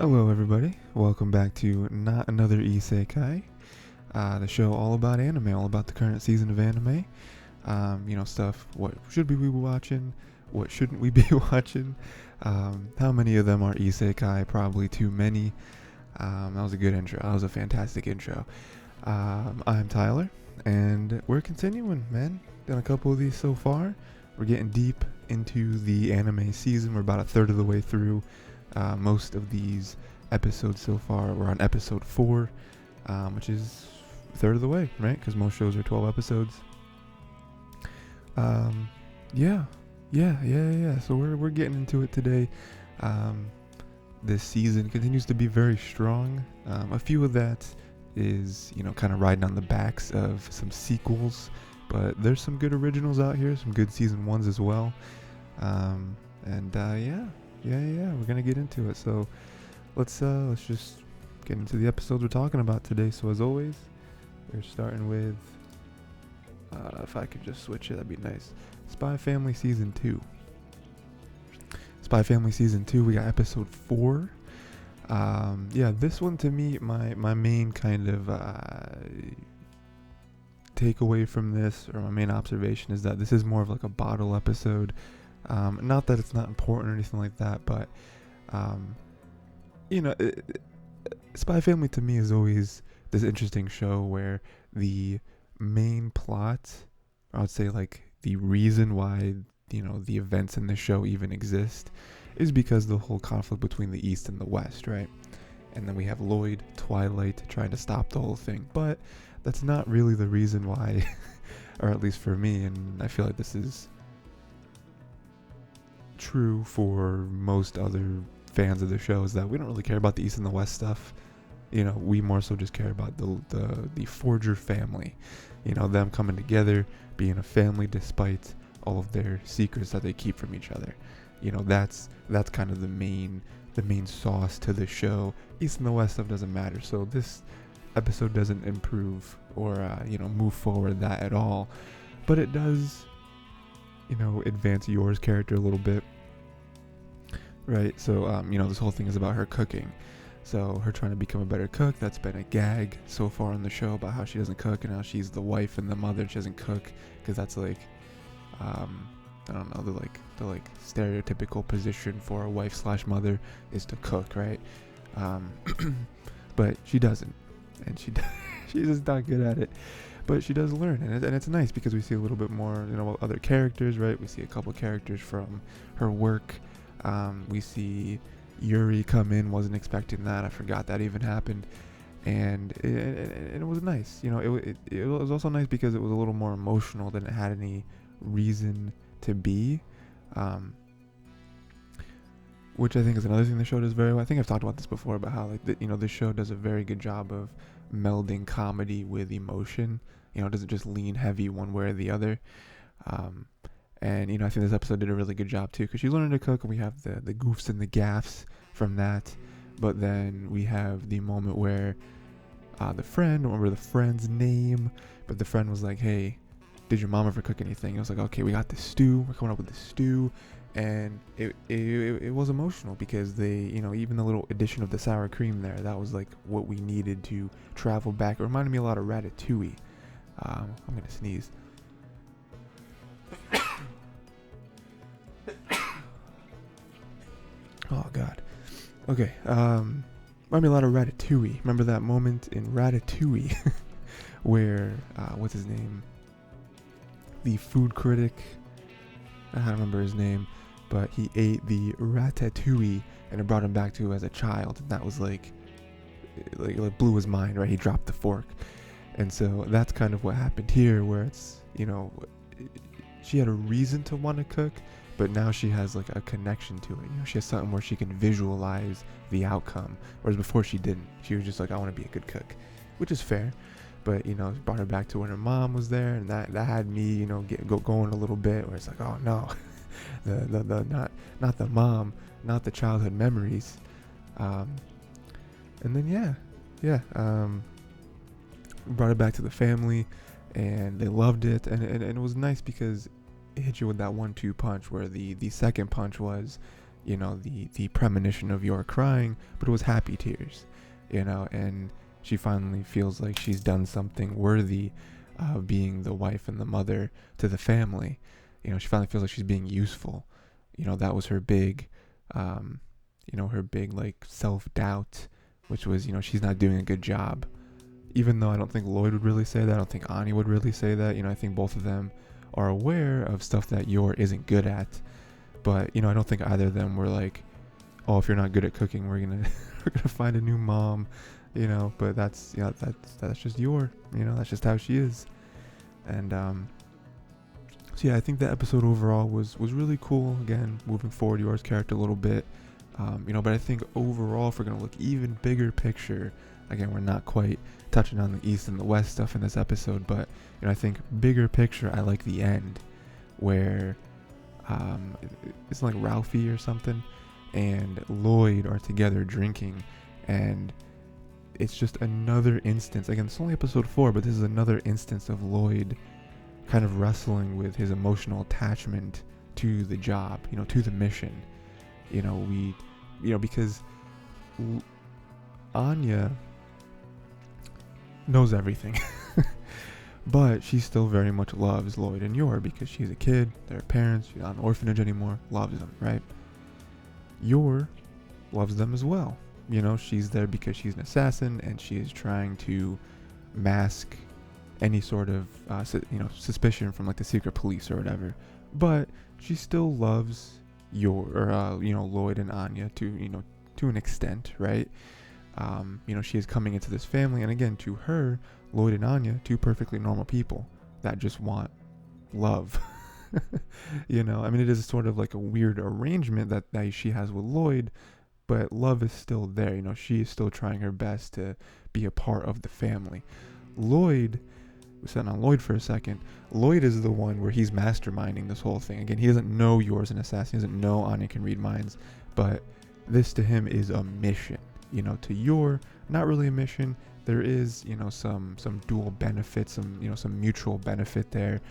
Hello, everybody. Welcome back to Not Another Isekai, the show all about anime, all about the current season of anime. Stuff. What should we be watching? What shouldn't we be watching? How many of them are Isekai? Probably too many. That was a good intro. That was a fantastic intro. I'm Tyler, and we're continuing, man. Done a couple of these so far. We're getting deep into the anime season. We're about a third of the way through. Most of these episodes so far, we're on episode 4, which is a third of the way, right? Because most shows are 12 episodes. Yeah. So we're getting into it today. This season continues to be very strong. A few of that is, kind of riding on the backs of some sequels, but there's some good originals out here, some good season 1s as well. Yeah, we're gonna get into it. So let's just get into the episodes we're talking about today. So as always, we're starting with if I could just switch it, that'd be nice. Spy Family Season 2. Spy Family Season 2, we got episode 4. This one to me, my main kind of takeaway from this, or my main observation, is that this is more of like a bottle episode. Not that it's not important or anything like that, but Spy Family to me is always this interesting show where the main plot, or I would say like the reason why the events in the show even exist, is because the whole conflict between the East and the West, right? And then we have Lloyd, Twilight trying to stop the whole thing, but that's not really the reason why, or at least for me, and I feel like this is true for most other fans of the show, is that we don't really care about the East and the West stuff. We more so just care about the Forger family, them coming together, being a family despite all of their secrets that they keep from each other. That's kind of the main sauce to the show. East and the West stuff doesn't matter, so this episode doesn't improve or move forward that at all, but it does advance Yor's character a little bit, right? So this whole thing is about her cooking, so her trying to become a better cook. That's been a gag so far on the show, about how she doesn't cook and how she's the wife and the mother, she doesn't cook, because that's like I don't know, the stereotypical position for a wife / mother is to cook, right? But she doesn't, and she's just not good at it. But she does learn, and it's nice because we see a little bit more, other characters, right? We see a couple characters from her work. We see Yuri come in, wasn't expecting that. I forgot that even happened, and it was nice. It was also nice because it was a little more emotional than it had any reason to be, which I think is another thing the show does very well. I think I've talked about this before, about how this show does a very good job of melding comedy with emotion. It doesn't just lean heavy one way or the other. And I think this episode did a really good job too, because she's learning to cook, and we have the goofs and the gaffs from that. But then we have the moment where the friend, I don't remember the friend's name, but the friend was like, "Hey, did your mom ever cook anything?" I was like, "Okay, we got the stew. We're coming up with the stew." And it was emotional because they, even the little addition of the sour cream there, that was like what we needed to travel back. It reminded me a lot of Ratatouille. I'm gonna sneeze. Oh God. Okay. Reminded me a lot of Ratatouille. Remember that moment in Ratatouille where what's his name? The food critic. I don't remember his name, but he ate the ratatouille and it brought him back to as a child, and that was like blew his mind, right? He dropped the fork. And so that's kind of what happened here, where it's, she had a reason to want to cook, but now she has like a connection to it. She has something where she can visualize the outcome, whereas before she didn't. She was just like, I want to be a good cook, which is fair. But it brought her back to when her mom was there, and that had me going a little bit, where it's like, oh no, the not the mom, not the childhood memories. And then brought it back to the family, and they loved it, and it was nice because it hit you with that 1-2 punch, where the second punch was, the premonition of your crying, but it was happy tears, and she finally feels like she's done something worthy of being the wife and the mother to the family. She finally feels like she's being useful. That was her big, her big like self-doubt, which was, she's not doing a good job. Even though I don't think Lloyd would really say that, I don't think Anya would really say that. I think both of them are aware of stuff that Yor isn't good at. But, I don't think either of them were like, oh, if you're not good at cooking, we're gonna find a new mom, but that's just Yor, that's just how she is. And so yeah, I think the episode overall was really cool. Again, moving forward Yor's character a little bit. But I think overall, if we're gonna look even bigger picture, again, we're not quite touching on the East and the West stuff in this episode, but I think bigger picture, I like the end where it's like Ralphie or something and Lloyd are together drinking, and it's just another instance. Again, it's only episode 4, but this is another instance of Lloyd kind of wrestling with his emotional attachment to the job, to the mission. Because Anya knows everything, but she still very much loves Lloyd and Yor because she's a kid, they're parents, she's not an orphanage anymore, loves them, right? Yor loves them as well. She's there because she's an assassin and she is trying to mask any sort of suspicion from like the secret police or whatever. But she still loves Lloyd and Anya to an extent, right? She is coming into this family, and again, to her, Lloyd and Anya, two perfectly normal people that just want love. It is sort of like a weird arrangement that she has with Lloyd, but love is still there. She is still trying her best to be a part of the family. Lloyd, we're sitting on Lloyd for a second. Lloyd is the one where he's masterminding this whole thing. Again, he doesn't know Yor's an assassin, he doesn't know Anya can read minds, but this to him is a mission. To Yor, not really a mission. There is, some dual benefits, some mutual benefit there.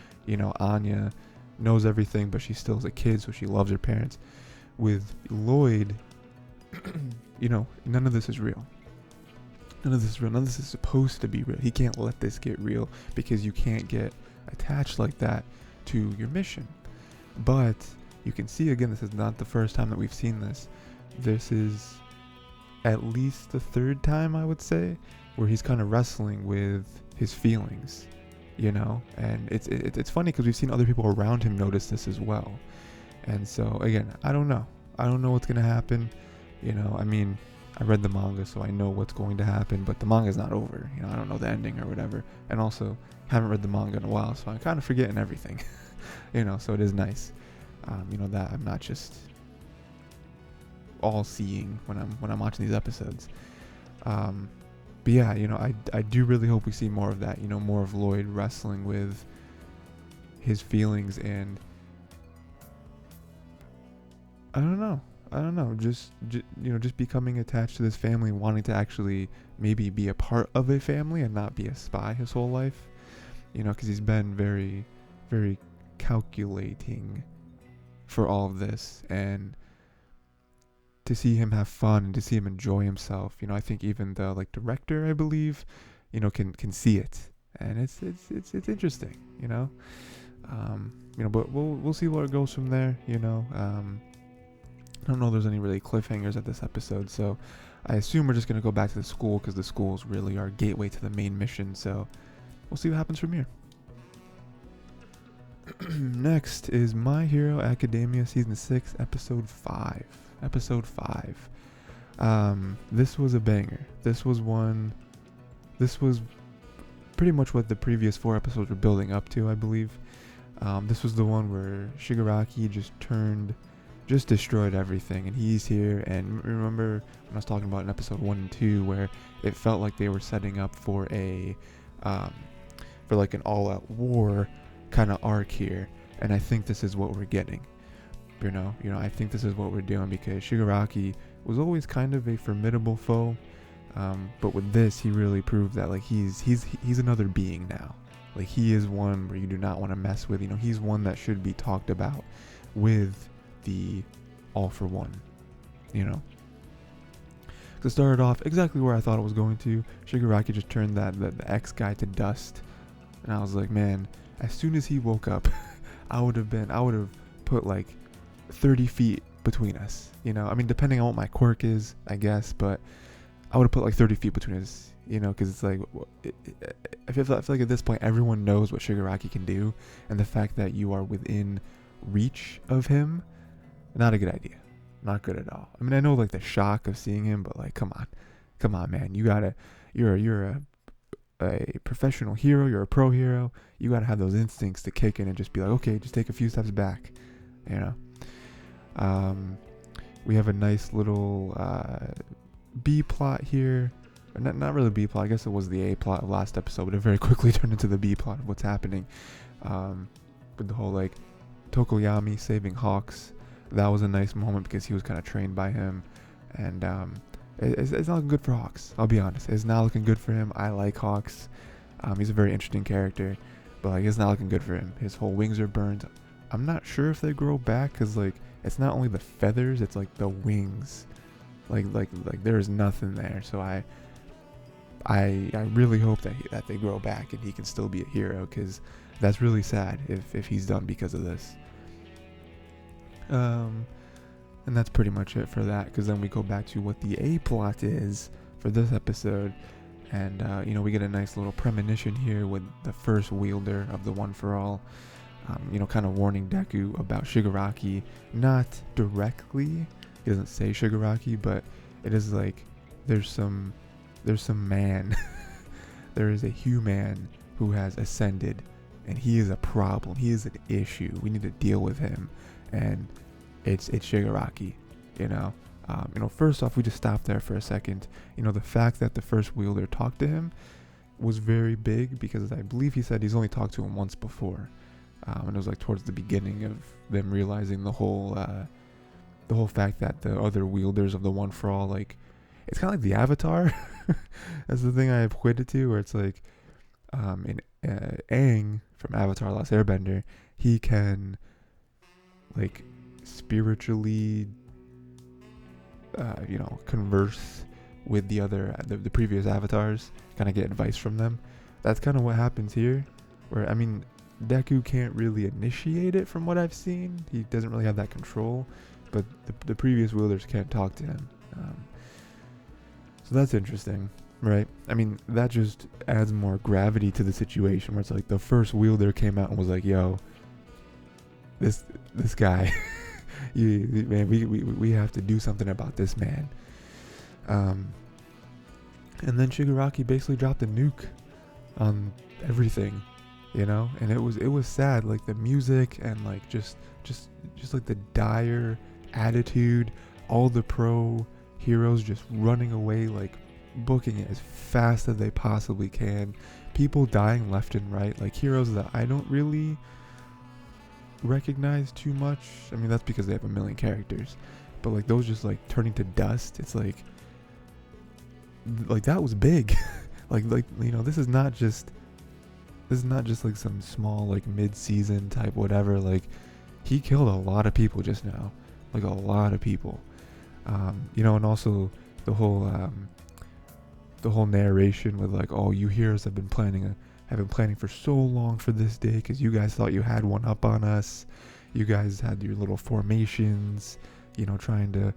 Anya knows everything, but she still is a kid, so she loves her parents. With Lloyd, none of this is real. None of this is real. None of this is supposed to be real. He can't let this get real because you can't get attached like that to your mission. But you can see, again, this is not the first time that we've seen this. This is at least the third time, I would say, where he's kind of wrestling with his feelings, and it's funny because we've seen other people around him notice this as well. And so again, I don't know what's gonna happen. I read the manga, so I know what's going to happen, but the manga's not over. I don't know the ending or whatever, and also haven't read the manga in a while, so I'm kind of forgetting everything. So it is nice, that I'm not just all seeing when I'm watching these episodes. But yeah, I do really hope we see more of that, more of Lloyd wrestling with his feelings, and I don't know, just becoming attached to this family, wanting to actually maybe be a part of a family and not be a spy his whole life, because he's been very, very calculating for all of this, and to see him have fun and to see him enjoy himself, I think even the director, I believe, can see it, and it's interesting, but we'll see where it goes from there. I don't know if there's any really cliffhangers at this episode, so I assume we're just gonna go back to the school because the school is really our gateway to the main mission. So we'll see what happens from here. Next is My Hero Academia Season 6, Episode 5. Episode 5. This was a banger. This was pretty much what the previous 4 episodes were building up to, I believe. This was the one where Shigaraki just destroyed everything, and he's here. And remember when I was talking about in episode 1 and 2 where it felt like they were setting up for an all-out war kind of arc here, and I think this is what we're getting. I think this is what we're doing, because Shigaraki was always kind of a formidable foe, but with this he really proved that he's another being now. He is one where you do not want to mess with. He's one that should be talked about with the all for one, you know. So it started off exactly where I thought it was going to. Shigaraki just turned the X guy to dust. And I was like, man, as soon as he woke up, I would have put like 30 feet between us, you know. I mean, depending on what my quirk is, I guess, but I would have put like 30 feet between us, you know, because it's like, I feel like at this point, everyone knows what Shigaraki can do, and the fact that you are within reach of him, not a good idea. Not good at all. I mean, I know like the shock of seeing him, but like, come on, man. You're a professional hero. You're a pro hero. You gotta have those instincts to kick in and just be like, okay, just take a few steps back, you know. We have a nice little B plot here. Or not really B plot. I guess it was the A plot of last episode, but it very quickly turned into the B plot of what's happening. With the whole like Tokoyami saving Hawks. That was a nice moment because he was kind of trained by him, and it's not looking good for Hawks. I'll be honest, it's not looking good for him. I like Hawks. He's a very interesting character, but like it's not looking good for him. His whole wings are burned. I'm not sure if they grow back because like it's not only the feathers, it's like the wings. Like there is nothing there. So I really hope that they grow back and he can still be a hero, because that's really sad if he's done because of this. And that's pretty much it for that, because then we go back to what the A plot is for this episode, and you know, we get a nice little premonition here with the first wielder of the One for All, you know, kind of warning Deku about Shigaraki, not directly. He doesn't say Shigaraki, but it is like there's some man there is a human who has ascended, and he is a problem. He is an issue. We need to deal with him, and it's Shigaraki, you know. You know, first off, we just stop there for a second. You know, the fact that the first wielder talked to him was very big, because I believe he said he's only talked to him once before, and it was like towards the beginning of them realizing the whole fact that the other wielders of the One for All, like, it's kind of like the Avatar. That's the thing I equate it to, where it's like, in Aang from Avatar: Last Airbender, he can like spiritually you know, converse with the other the previous avatars, kind of get advice from them. That's kind of what happens here, where I mean, Deku can't really initiate it from what I've seen. He doesn't really have that control, but the previous wielders can't talk to him. So that's interesting, right? I mean, that just adds more gravity to the situation, where it's like the first wielder came out and was like, yo, this guy, man, we have to do something about this man. And then Shigaraki basically dropped a nuke on everything, you know, and it was sad, like the music and like just like the dire attitude, all the pro heroes just running away, like booking it as fast as they possibly can, people dying left and right, like heroes that I don't really recognize too much. I mean, that's because they have a million characters, but like those just like turning to dust, it's like that was big. like you know, this is not just like some small like mid-season type whatever. Like, he killed a lot of people just now, like a lot of people. You know, and also the whole narration with like, oh, you heroes have been planning for so long for this day, because you guys thought you had one up on us. You guys had your little formations, you know, trying to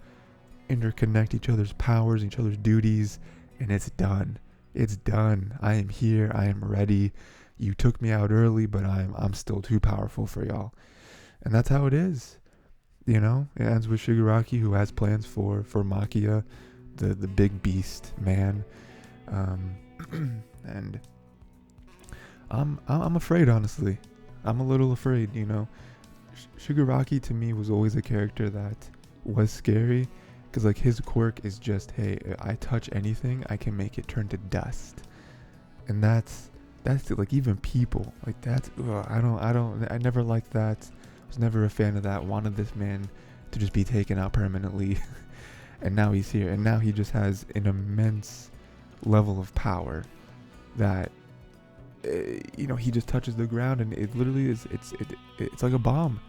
interconnect each other's powers, each other's duties, and it's done. It's done. I am here. I am ready. You took me out early, but I'm still too powerful for y'all. And that's how it is. You know, it ends with Shigaraki, who has plans for Makia, the big beast man. And I'm afraid, honestly. I'm a little afraid, you know. Shigaraki to me was always a character that was scary, because like his quirk is just, hey, I touch anything, I can make it turn to dust. And that's like, even people, like that's, I never liked that. Was never a fan of that. Wanted this man to just be taken out permanently. And now he's here, and now he just has an immense level of power that you know, he just touches the ground, and it literally is it's like a bomb.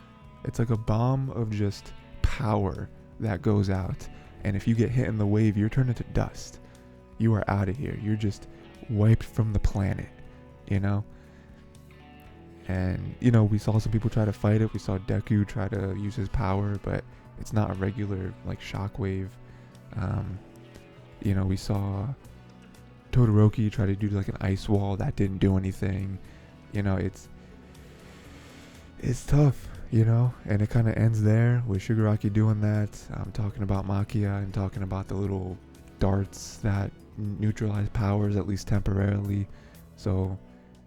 It's like a bomb of just power that goes out. And if you get hit in the wave, you're turned into dust. You are out of here. You're just wiped from the planet, you know? And, you know, we saw some people try to fight it. We saw Deku try to use his power, but it's not a regular, like, shockwave. You know, we saw Todoroki try to do, like, an ice wall. That didn't do anything. You know, it's tough, you know? And it kind of ends there with Shigaraki doing that. Talking about Makia and talking about the little darts that neutralize powers, at least temporarily. So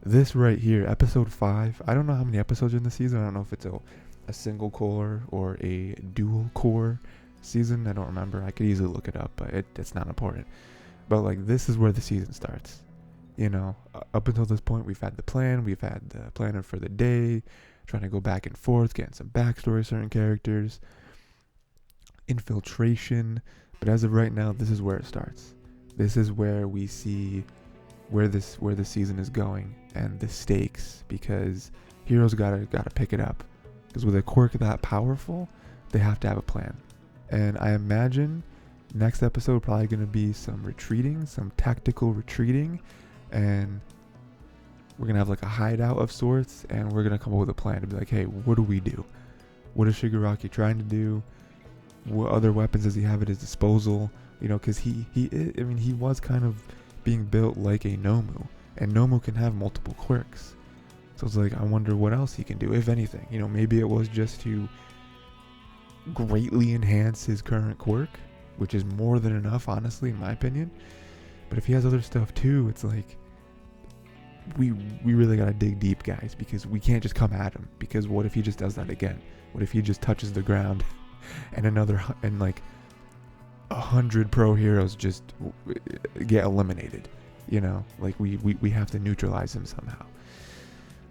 this right here, episode 5, I don't know how many episodes are in the season. I don't know if it's a single core or a dual core season. I don't remember. I could easily look it up, but it's not important. But like, this is where the season starts. You know, up until this point, we've had the plan. We've had the planner for the day, trying to go back and forth, getting some backstory, certain characters, infiltration. But as of right now, this is where it starts. This is where we see where the season is going and the stakes, because heroes gotta pick it up. Because with a quirk that powerful, they have to have a plan. And I imagine next episode probably gonna be some retreating, some tactical retreating, and we're gonna have like a hideout of sorts, and we're gonna come up with a plan to be like, hey, what do we do? What is Shigaraki trying to do? What other weapons does he have at his disposal? You know, because he was kind of being built like a Nomu, and Nomu can have multiple quirks. So it's like, I wonder what else he can do, if anything. You know, maybe it was just to greatly enhance his current quirk, which is more than enough, honestly, in my opinion. But if he has other stuff too, it's like, we really gotta dig deep, guys, because we can't just come at him. Because what if he just does that again? What if he just touches the ground and like 100 pro heroes just get eliminated? You know, like we have to neutralize him somehow.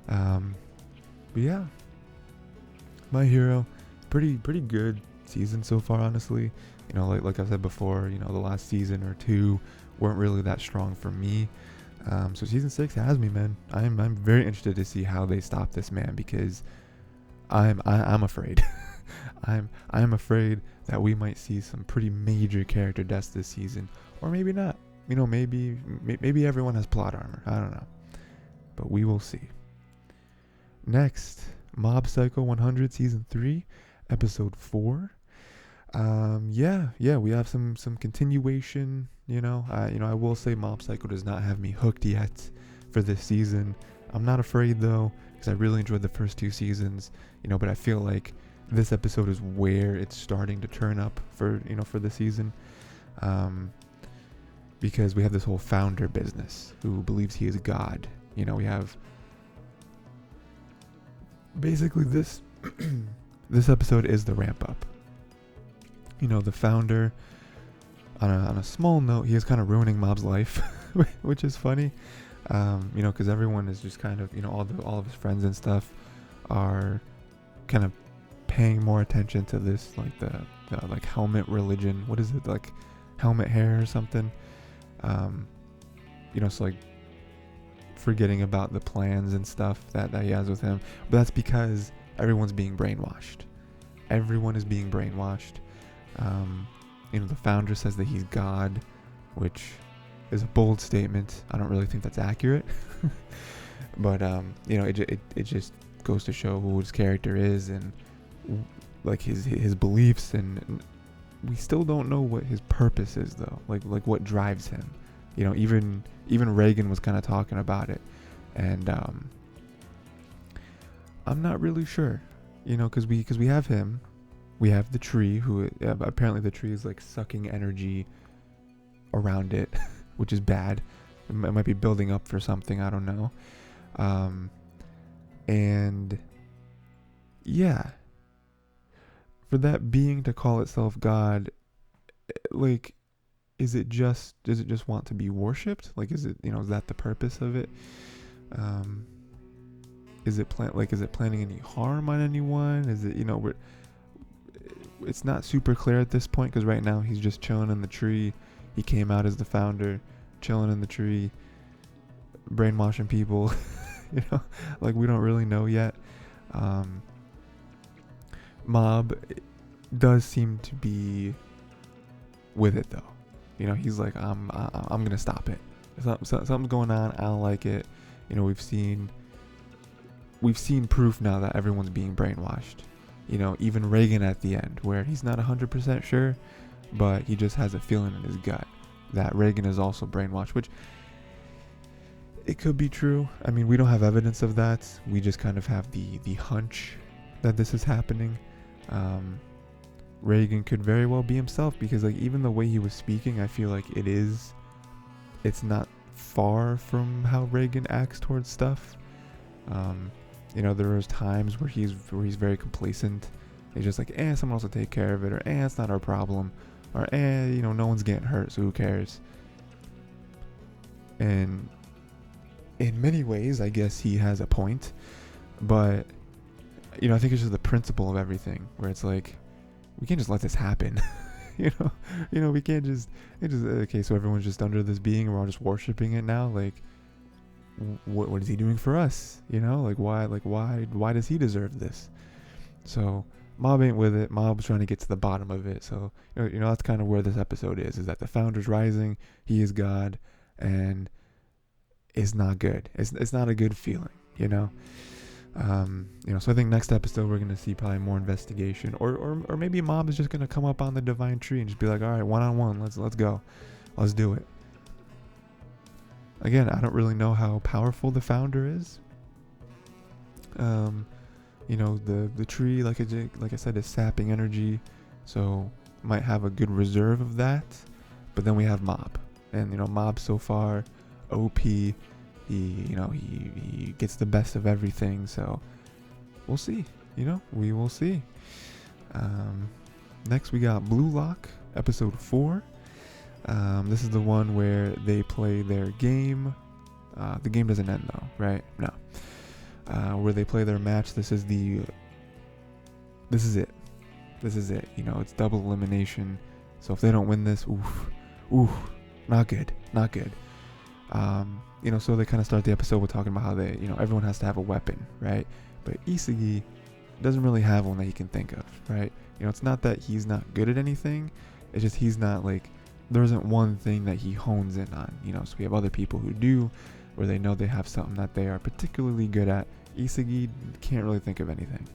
But yeah, My Hero, pretty good season so far, honestly. You know, like I said before, you know, the last season or two weren't really that strong for me. So season 6 has me, man. I'm very interested to see how they stop this man, because I'm afraid. I'm afraid that we might see some pretty major character deaths this season, or maybe not. You know, maybe everyone has plot armor. I don't know, but we will see. Next, Mob Psycho 100 season 3, episode 4. Yeah, we have some continuation. You know, I will say Mob Psycho does not have me hooked yet for this season. I'm not afraid though, because I really enjoyed the first 2 seasons. You know, but I feel like this episode is where it's starting to turn up for the season. Because we have this whole founder business who believes he is God. You know, we have basically this this episode is the ramp up. You know, the founder, on a small note, he is kind of ruining Mob's life, which is funny. You know, because everyone is just kind of, you know, all of his friends and stuff are kind of paying more attention to this, like the like helmet religion. What is it, like helmet hair or something? You know, so like forgetting about the plans and stuff that he has with him. But that's because everyone's being brainwashed. Everyone is being brainwashed. You know, the founder says that he's God, which is a bold statement. I don't really think that's accurate. But you know, it just goes to show who his character is, and like his beliefs, and we still don't know what his purpose is though. Like what drives him. You know, even Reagan was kind of talking about it, and I'm not really sure. You know, because we have him. We have the tree, who apparently the tree is like sucking energy around it, which is bad. It might be building up for something, I don't know. And yeah, for that being to call itself God, like, is it just want to be worshipped? Like, is it, you know, is that the purpose of it? Is it planning any harm on anyone? Is it, you know, it's not super clear at this point, because right now he's just chilling in the tree. He came out as the founder, chilling in the tree, brainwashing people. You know, like, we don't really know yet. Mob, does seem to be with it though. You know, he's like, I'm gonna stop it. Something's going on. I don't like it. You know, we've seen proof now that everyone's being brainwashed. You know, even Reagan at the end, where he's not 100% sure, but he just has a feeling in his gut that Reagan is also brainwashed, which it could be true. I mean, we don't have evidence of that. We just kind of have the hunch that this is happening. Reagan could very well be himself, because like even the way he was speaking, I feel like it's not far from how Reagan acts towards stuff. You know, there was times where he's very complacent. He's just like, someone else will take care of it, or it's not our problem, or you know, no one's getting hurt, so who cares? And in many ways, I guess he has a point, but you know, I think it's just the principle of everything, where it's like, we can't just let this happen. you know, we can't just okay, so everyone's just under this being, and we're all just worshiping it now. Like, what is he doing for us? You know, like why does he deserve this? So Mob ain't with it. Mob's trying to get to the bottom of it. So you know that's kind of where this episode is that the Founder's rising. He is God, and it's not good. It's not a good feeling. You know. You know, so I think next episode we're gonna see probably more investigation, or maybe Mob is just gonna come up on the divine tree and just be like, all right, 1-on-1, let's go, let's do it. Again, I don't really know how powerful the Founder is. You know, the tree, like I said, is sapping energy, so might have a good reserve of that. But then we have Mob, and you know, Mob so far, OP. He gets the best of everything, so we'll see. You know, we will see. Next we got Blue Lock, episode 4. This is the one where they play their game. The game doesn't end though, right? No. Where they play their match. This is it. You know, it's double elimination. So if they don't win this, not good. You know, so they kind of start the episode with talking about how they, you know, everyone has to have a weapon, right? But Isagi doesn't really have one that he can think of, right? You know, it's not that he's not good at anything. It's just he's not like, there isn't one thing that he hones in on, you know. So we have other people who do, where they know they have something that they are particularly good at. Isagi can't really think of anything.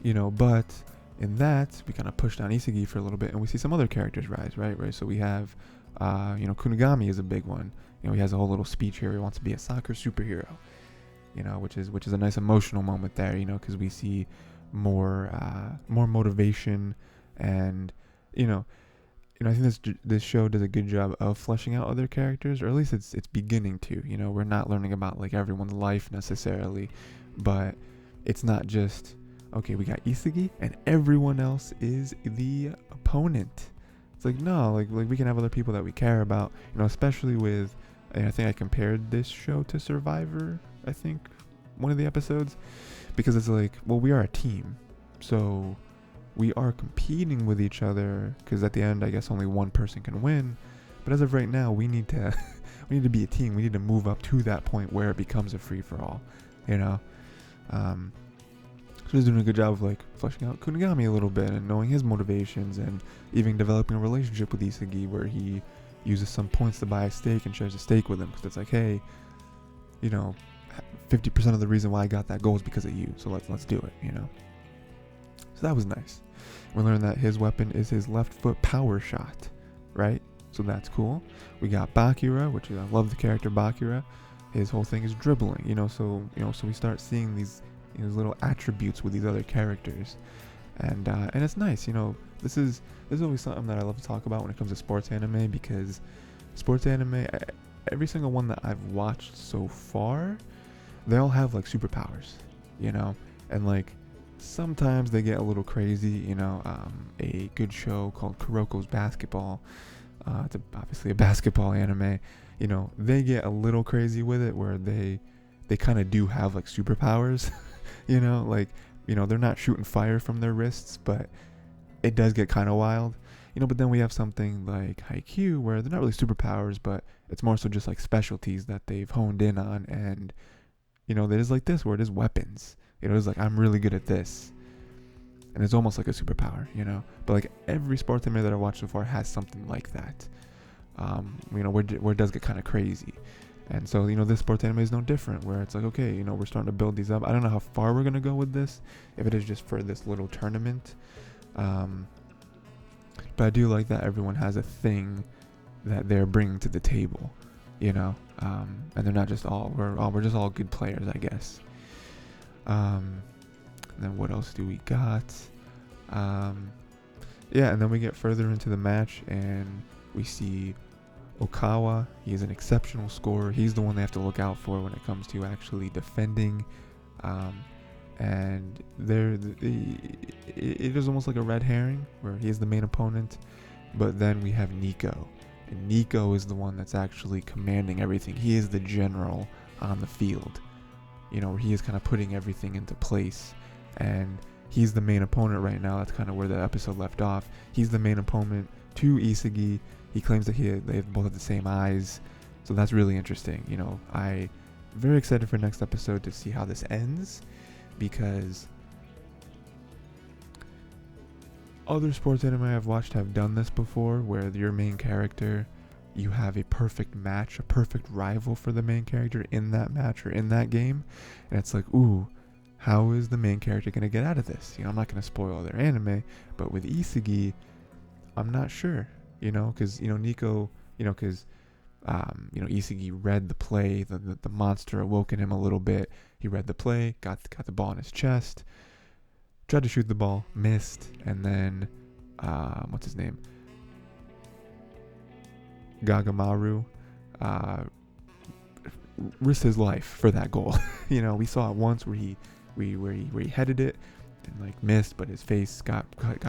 You know, but in that, we kind of push down Isagi for a little bit, and we see some other characters rise, right? So we have, you know, Kunigami is a big one. You know, he has a whole little speech here. He wants to be a soccer superhero, you know, which is a nice emotional moment there, you know, because we see more motivation, and you know, I think this show does a good job of fleshing out other characters, or at least it's beginning to. You know, we're not learning about like everyone's life necessarily, but it's not just okay, we got Isagi and everyone else is the opponent. It's like, no, like we can have other people that we care about, you know, especially with, and I think I compared this show to Survivor, I think, one of the episodes, because it's like, well, we are a team, so we are competing with each other, because at the end, I guess only one person can win, but as of right now, we need to be a team. We need to move up to that point where it becomes a free-for-all, you know. So he's doing a good job of like fleshing out Kunigami a little bit and knowing his motivations, and even developing a relationship with Isagi where he uses some points to buy a steak and shares a steak with him, because it's like, hey, you know, 50% of the reason why I got that goal is because of you, so let's do it, you know. So that was nice. We learned that his weapon is his left foot power shot, right? So that's cool. We got Bakura, which I love the character Bakura. His whole thing is dribbling, you know. So we start seeing these little attributes with these other characters, and it's nice, you know. This is always something that I love to talk about when it comes to sports anime, because sports anime, every single one that I've watched so far, they all have like superpowers, you know, and like sometimes they get a little crazy, you know. A good show called Kuroko's Basketball, it's obviously a basketball anime, you know, they get a little crazy with it, where they kind of do have like superpowers. You know, like, you know, they're not shooting fire from their wrists, but it does get kind of wild, you know. But then we have something like Haikyuu, where they're not really superpowers, but it's more so just like specialties that they've honed in on, and you know, it is like this, where it is weapons. You know, it's like, I'm really good at this. and it's almost like a superpower, you know. But like every sports anime that I watched so far has something like that, you know, where it does get kind of crazy. And so, you know, this sports anime is no different, where it's like, okay, you know, we're starting to build these up. I don't know how far we're gonna go with this, if it is just for this little tournament, but I do like that everyone has a thing that they're bringing to the table, you know, and they're not just we're just all good players, I guess. And then what else do we got? Yeah, and then we get further into the match, and we see Okawa. He's an exceptional scorer. He's the one they have to look out for when it comes to actually defending. And it is almost like a red herring where he is the main opponent, but then we have Nico, and Nico is the one that's actually commanding everything. He is the general on the field, you know, where he is kind of putting everything into place, and he's the main opponent right now. That's kind of where the episode left off. He's the main opponent to Isagi. He claims that they both have the same eyes, so that's really interesting. You know, I'm very excited for next episode to see how this ends, because other sports anime I've watched have done this before, where your main character, you have a perfect match, a perfect rival for the main character in that match or in that game, and it's like, ooh, how is the main character going to get out of this? You know, I'm not going to spoil their anime, but with Isagi, I'm not sure, you know, because, you know, Nico, you know, because you know, Isagi read the play, the monster awoke in him a little bit. He read the play, got the ball in his chest, tried to shoot the ball, missed, and then, what's his name? Gagamaru, risked his life for that goal. You know, we saw it once where he headed it and like missed, but his face got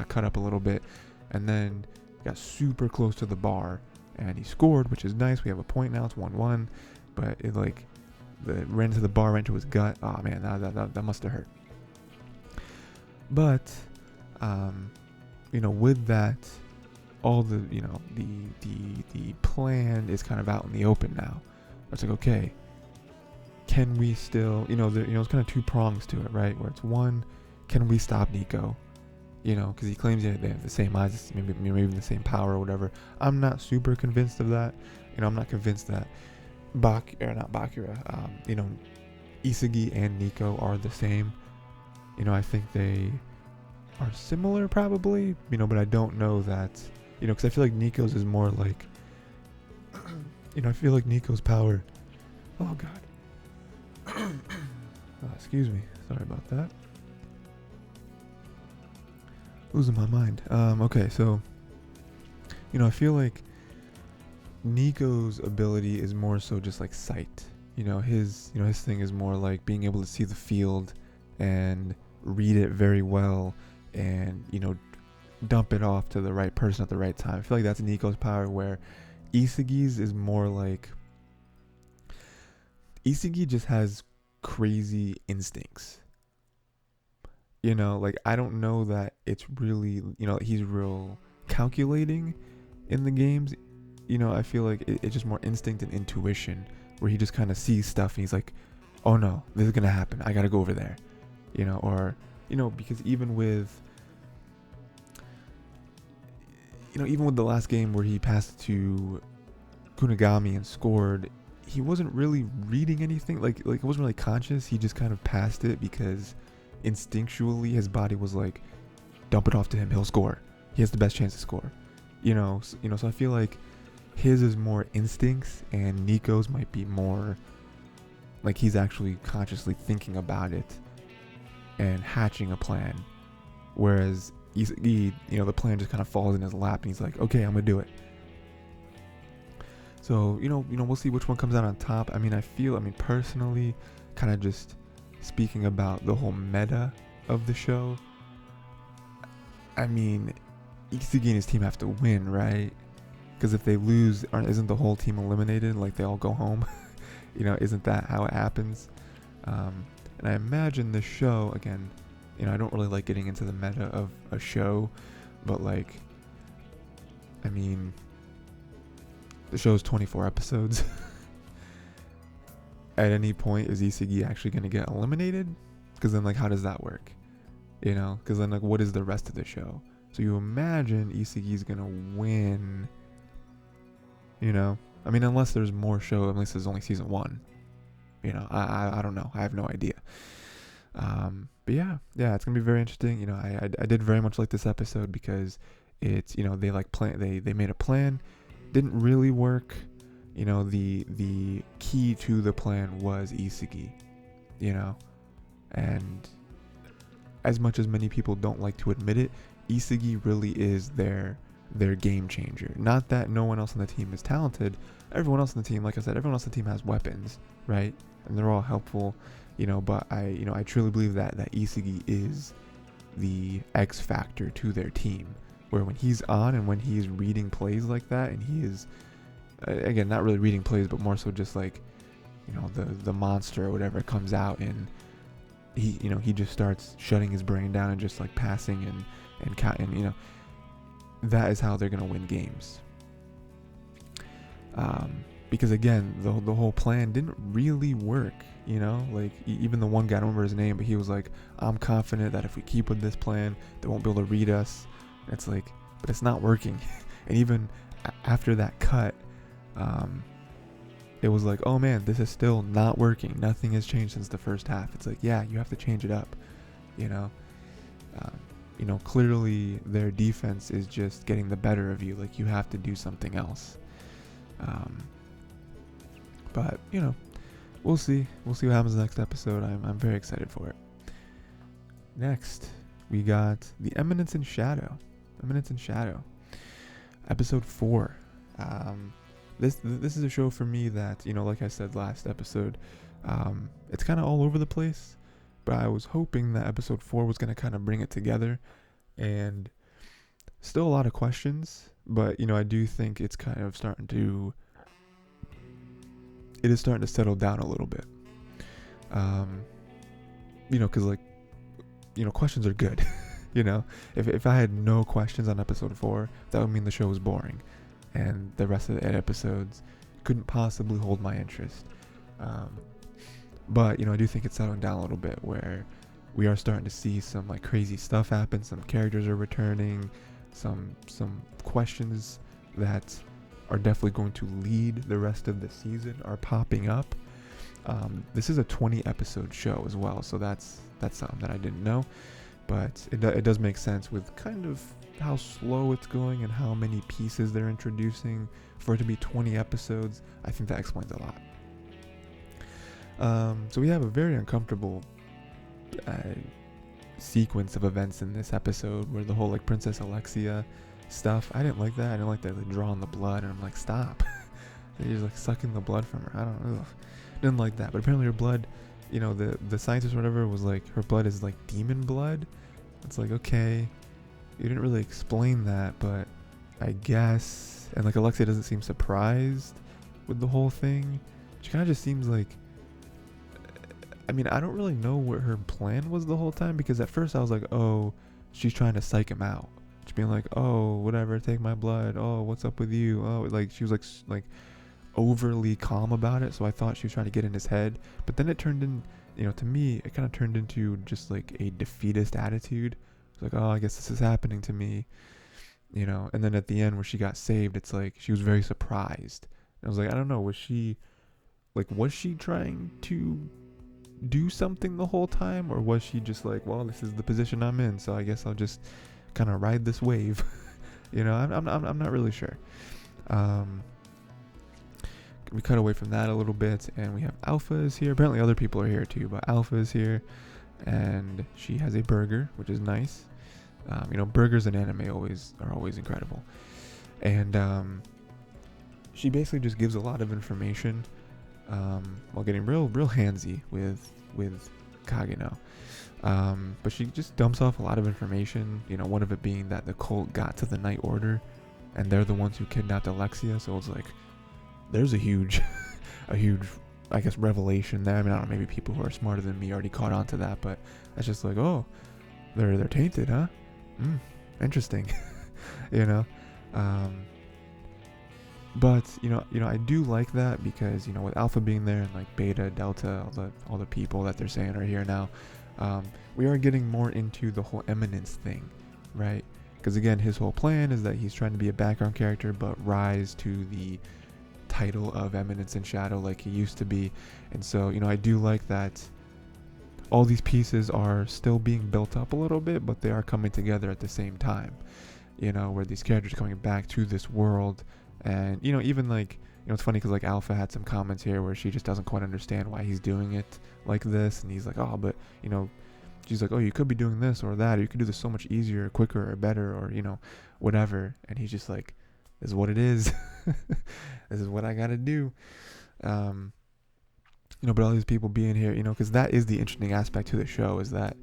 cut up a little bit, and then got super close to the bar, and he scored, which is nice. We have a point now. It's 1-1, but it like ran to the bar, right into his gut. Oh man, that must have hurt. But you know, with that, all the, you know, the plan is kind of out in the open now. It's like, okay, can we still, you know, it's kind of two prongs to it, right? Where it's one, can we stop Nico? You know, because he claims they have the same eyes, maybe even the same power or whatever. I'm not super convinced of that. You know, I'm not convinced that you know, Isagi and Nico are the same. You know, I think they are similar probably, you know, but I don't know that, you know, because I feel like Nico's is more like, you know, I feel like Nico's power, oh god, oh, excuse me, sorry about that, losing my mind. Okay, so, you know, I feel like Nico's ability is more so just like sight. You know, his thing is more like being able to see the field and read it very well, and, you know, dump it off to the right person at the right time. I feel like that's Nico's power, where Isagi's is more like, Isagi just has crazy instincts. You know, like, I don't know that it's really, you know, he's real calculating in the games. You know, I feel like it's just more instinct and intuition, where he just kind of sees stuff and he's like, oh no, this is gonna happen, I gotta go over there. You know, or, you know, because even with the last game where he passed to Kunigami and scored, he wasn't really reading anything, like it wasn't really conscious. He just kind of passed it because instinctually his body was like, dump it off to him, he'll score, he has the best chance to score. You know, so I feel like his is more instincts, and Nico's might be more like he's actually consciously thinking about it and hatching a plan, whereas Isagi, you know, the plan just kind of falls in his lap and he's like, okay, I'm gonna do it. So, you know, we'll see which one comes out on top. I mean, personally, kind of just speaking about the whole meta of the show, I mean, Isagi and his team have to win, right? Because if they lose, isn't the whole team eliminated? Like, they all go home? You know, isn't that how it happens? And I imagine the show, again, you know, I don't really like getting into the meta of a show, but like, I mean, the show's 24 episodes. At any point, is Isagi actually going to get eliminated? Because then, like, how does that work? you know, because then like what is the rest of the show? So you imagine Iseki's gonna win, you know. I mean, unless there's more show, unless there's only season 1. You know, I don't know. I have no idea. But yeah, it's gonna be very interesting. You know, I did very much like this episode because it's, you know, they like they made a plan, didn't really work. You know, the key to the plan was Iseki, you know, and as much as many people don't like to admit it, Iseki really is their game changer. Not that no one else on the team is talented. Everyone else on the team, like I said, everyone else on the team has weapons, right? And they're all helpful, you know, but I truly believe that Iseki is the X factor to their team, where when he's on and when he's reading plays like that, and he is, again, not really reading plays, but more so just like, you know, the monster or whatever comes out, and he just starts shutting his brain down and just like passing and you know, that is how they're gonna win games. Because again, the whole plan didn't really work, you know, like even the one guy, I don't remember his name, but he was like, I'm confident that if we keep with this plan, they won't be able to read us. And it's like, but it's not working. And even after that cut, it was like, oh man, this is still not working. Nothing has changed since the first half. It's like, yeah, you have to change it up, you know. You know, clearly their defense is just getting the better of you. Like, you have to do something else. But you know, we'll see what happens next episode. I'm very excited for it. Next, we got the Eminence in Shadow, episode 4. This is a show for me that, you know, like I said last episode, it's kind of all over the place, but I was hoping that episode 4 was going to kind of bring it together, and still a lot of questions, but you know, I do think it's kind of starting to settle down a little bit. You know, because like, you know, questions are good. You know, if I had no questions on episode 4, that would mean the show was boring, and the rest of the episodes couldn't possibly hold my interest. But you know, I do think it's settling down a little bit, where we are starting to see some like crazy stuff happen. Some characters are returning. Some questions that are definitely going to lead the rest of the season are popping up. This is a 20 episode show as well, so that's something that I didn't know, but it does make sense with kind of how slow it's going and how many pieces they're introducing for it to be 20 episodes. I think that explains a lot. So we have a very uncomfortable sequence of events in this episode, where the whole like Princess Alexia stuff, I didn't like that. I didn't like that they drawing the blood, and I'm like, stop. They're just like sucking the blood from her. I don't know. Didn't like that. But apparently her blood, you know, the scientist or whatever was like, her blood is like demon blood. It's like, okay, you didn't really explain that, but I guess. And like Alexia doesn't seem surprised with the whole thing. She kind of just seems like, I mean, I don't really know what her plan was the whole time, because at first I was like, oh, she's trying to psych him out. She's being like, oh, whatever, take my blood. Oh, what's up with you? Oh, like she was like overly calm about it. So I thought she was trying to get in his head, but then it turned in, you know, to me, it kind of turned into just like a defeatist attitude. It's like, oh, I guess this is happening to me, you know. And then at the end where she got saved, it's like she was very surprised. And I was like, I don't know, was she trying to do something the whole time, or was she just like, well, this is the position I'm in, so I guess I'll just kind of ride this wave. You know, I'm not really sure. We cut away from that a little bit, and we have Alpha is here. Apparently other people are here too, but Alpha is here, and she has a burger, which is nice. You know, burgers in anime are always incredible. And she basically just gives a lot of information, while getting real handsy with Kageno. But she just dumps off a lot of information, you know, one of it being that the cult got to the Night Order, and they're the ones who kidnapped Alexia. So it's like, there's a huge, I guess, revelation there. I mean, I don't know, maybe people who are smarter than me already caught on to that, but that's just like, oh, they're tainted, huh? Interesting. You know? But you know, I do like that, because, you know, with Alpha being there and like Beta, Delta, all the people that they're saying are here now, We are getting more into the whole eminence thing, right? Because again, his whole plan is that he's trying to be a background character, but rise to the title of Eminence in Shadow like he used to be. And so, I do like that all these pieces are still being built up a little bit, but they are coming together at the same time. Where these characters are coming back to this world, and even like it's funny because like Alpha had some comments here where she just doesn't quite understand why he's doing it like this, and he's like, oh, but she's like, oh, you could be doing this or that, or you could do this so much easier, quicker, or better, or whatever, and he's just like, this is what it is. This is what I gotta do. But all these people being here, because that is the interesting aspect to the show, is that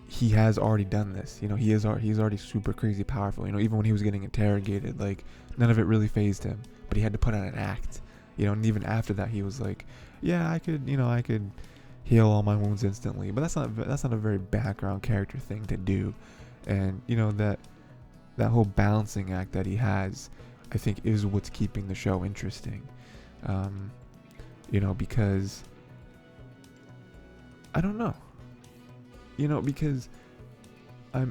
he has already done this. He's already super crazy powerful. Even when he was getting interrogated, like none of it really fazed him, but he had to put on an act. And even after that, he was like, yeah, I could heal all my wounds instantly. But that's not a very background character thing to do. And that whole balancing act that he has, I think, is what's keeping the show interesting. Because I don't know. Because I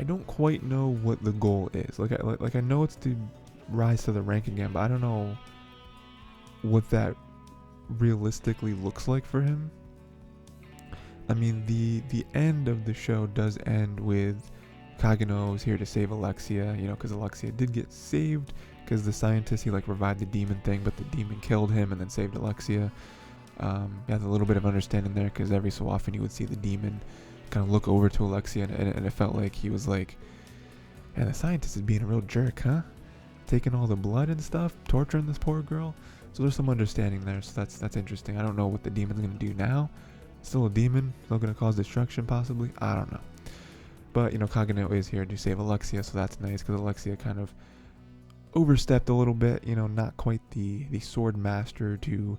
don't quite know what the goal is. Like I know it's to rise to the rank again, but I don't know what that realistically looks like for him. I mean, the end of the show does end with Kageno is here to save Alexia, because Alexia did get saved because the scientist, he like revived the demon thing, but the demon killed him and then saved Alexia. He has a little bit of understanding there, because every so often you would see the demon kind of look over to Alexia, and it felt like he was like, yeah, the scientist is being a real jerk, huh? Taking all the blood and stuff, torturing this poor girl. So there's some understanding there, so that's interesting. I don't know what the demon's going to do now. Still a demon, still going to cause destruction possibly, I don't know. But, Kageno is here to save Alexia, so that's nice, because Alexia kind of overstepped a little bit, not quite the sword master to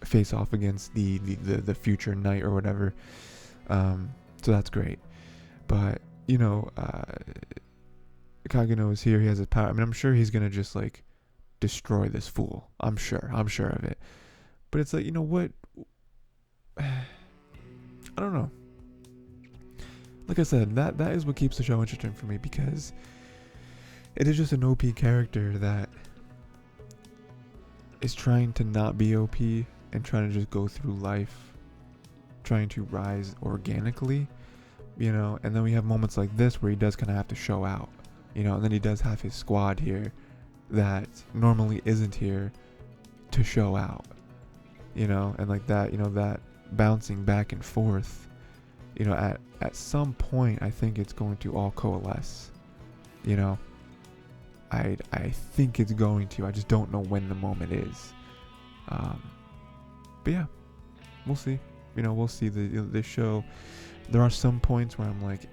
face off against the future knight or whatever. So that's great. But Kageno is here. He has his power. I mean, I'm sure he's gonna just like destroy this fool. I'm sure of it. But it's like, what? I don't know. Like I said, that is what keeps the show interesting for me, because it is just an OP character that is trying to not be OP and trying to just go through life, trying to rise organically, and then we have moments like this where he does kind of have to show out, and then he does have his squad here that normally isn't here to show out, and like that, that bouncing back and forth, at some point I think it's going to all coalesce, I think it's going to. I just don't know when the moment is. But yeah, we'll see. We'll see. The show, there are some points where I'm like,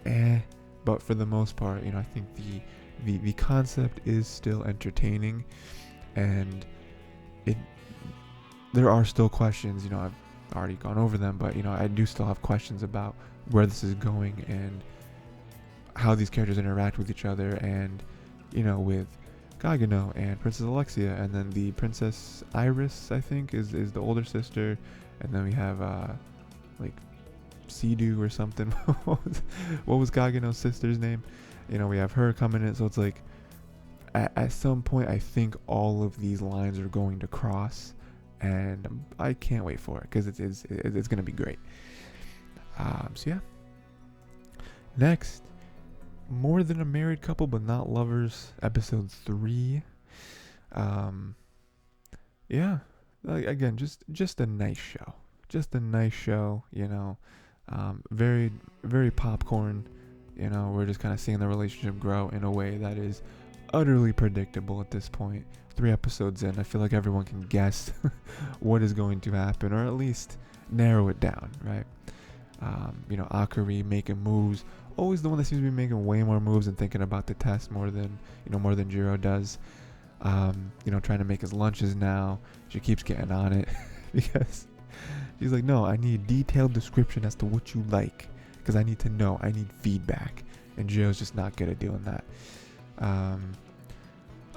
but for the most part, I think the concept is still entertaining, and there are still questions. I've already gone over them, but I do still have questions about where this is going and how these characters interact with each other, and with Kageno and Princess Alexia, and then the Princess Iris, I think, is the older sister, and then we have like Sidu or something. What was Kageno's sister's name? We have her coming in, so it's like at some point I think all of these lines are going to cross, and I can't wait for it, because it's gonna be great. So yeah. Next, More Than a Married Couple But Not Lovers, episode 3. Yeah, again, just a nice show. Very, very popcorn. We're just kind of seeing the relationship grow in a way that is utterly predictable at this point. 3 episodes in, I feel like everyone can guess what is going to happen, or at least narrow it down, right? Akari making moves, always the one that seems to be making way more moves and thinking about the test more than Jiro does. Trying to make his lunches now. She keeps getting on it because she's like, no, I need detailed description as to what you like, because I need to know. I need feedback, and Jiro's just not good at doing that.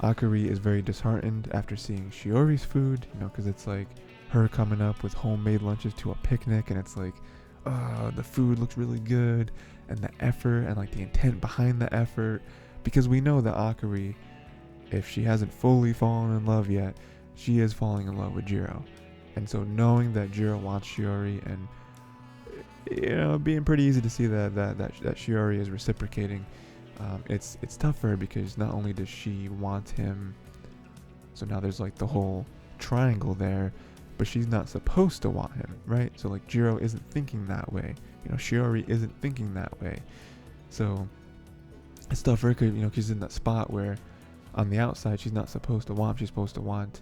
Akari is very disheartened after seeing Shiori's food, because it's like her coming up with homemade lunches to a picnic, and it's like, the food looks really good, and the effort and like the intent behind the effort, because we know that Akari, if she hasn't fully fallen in love yet, she is falling in love with Jiro. And so knowing that Jiro wants Shiori, and being pretty easy to see that Shiori is reciprocating, it's tough for her, because not only does she want him, so now there's like the whole triangle there, but she's not supposed to want him, right? So like Jiro isn't thinking that way, Shiori isn't thinking that way, so it's tough for her, because she's in that spot where on the outside she's not supposed to want, she's supposed to want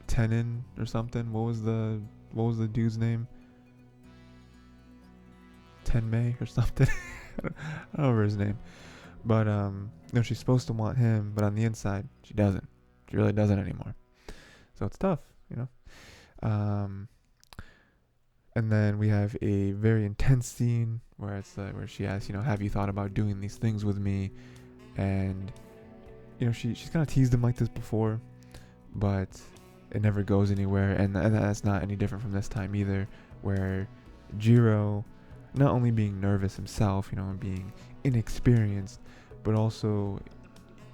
Tenin or something. What was the dude's name? Tenmei or something. I don't remember his name, but she's supposed to want him, but on the inside she doesn't. She really doesn't anymore. So it's tough, and then we have a very intense scene where it's where she asks, have you thought about doing these things with me? And she's kind of teased him like this before, but it never goes anywhere, and that's not any different from this time either, where Jiro, not only being nervous himself, and being inexperienced, but also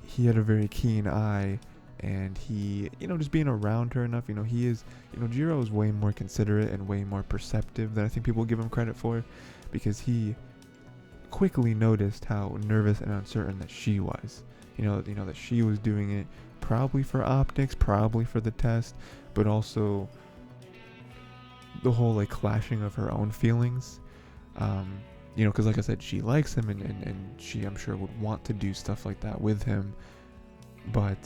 he had a very keen eye, and he, just being around her enough, he is, Jiro is way more considerate and way more perceptive than I think people give him credit for, because he quickly noticed how nervous and uncertain that she was, that she was doing it probably for optics, probably for the test, but also the whole like clashing of her own feelings, because like I said, she likes him, and she, I'm sure, would want to do stuff like that with him, but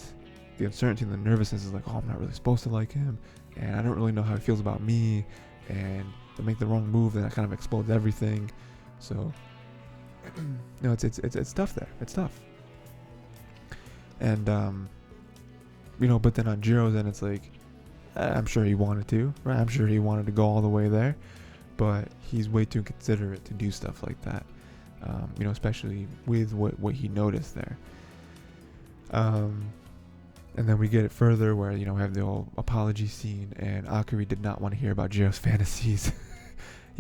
the uncertainty and the nervousness is like, I'm not really supposed to like him, and I don't really know how he feels about me, and to make the wrong move, then that kind of explodes everything. So it's tough there. It's tough. And but then on Jiro's end, it's like, I'm sure he wanted to, right? I'm sure he wanted to go all the way there, but he's way too considerate to do stuff like that, especially with what he noticed there. And then we get it further where, we have the whole apology scene, and Akari did not want to hear about Jiro's fantasies.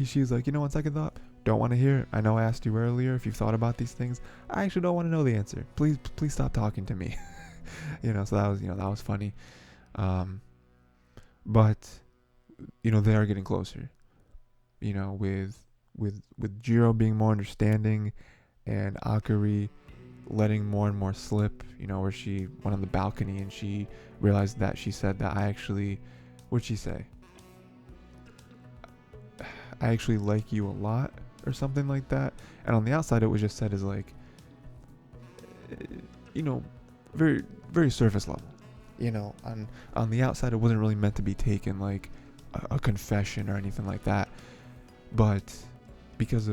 She's like, on second thought, don't want to hear it. I know I asked you earlier if you've thought about these things. I actually don't want to know the answer. Please stop talking to me. So that was, that was funny. But, they are getting closer, with Jiro being more understanding, and Akari letting more and more slip, where she went on the balcony and she realized that she said that what'd she say? I actually like you a lot, or something like that. And on the outside, it was just said as like, very, very surface level. On the outside, it wasn't really meant to be taken like a confession or anything like that. But because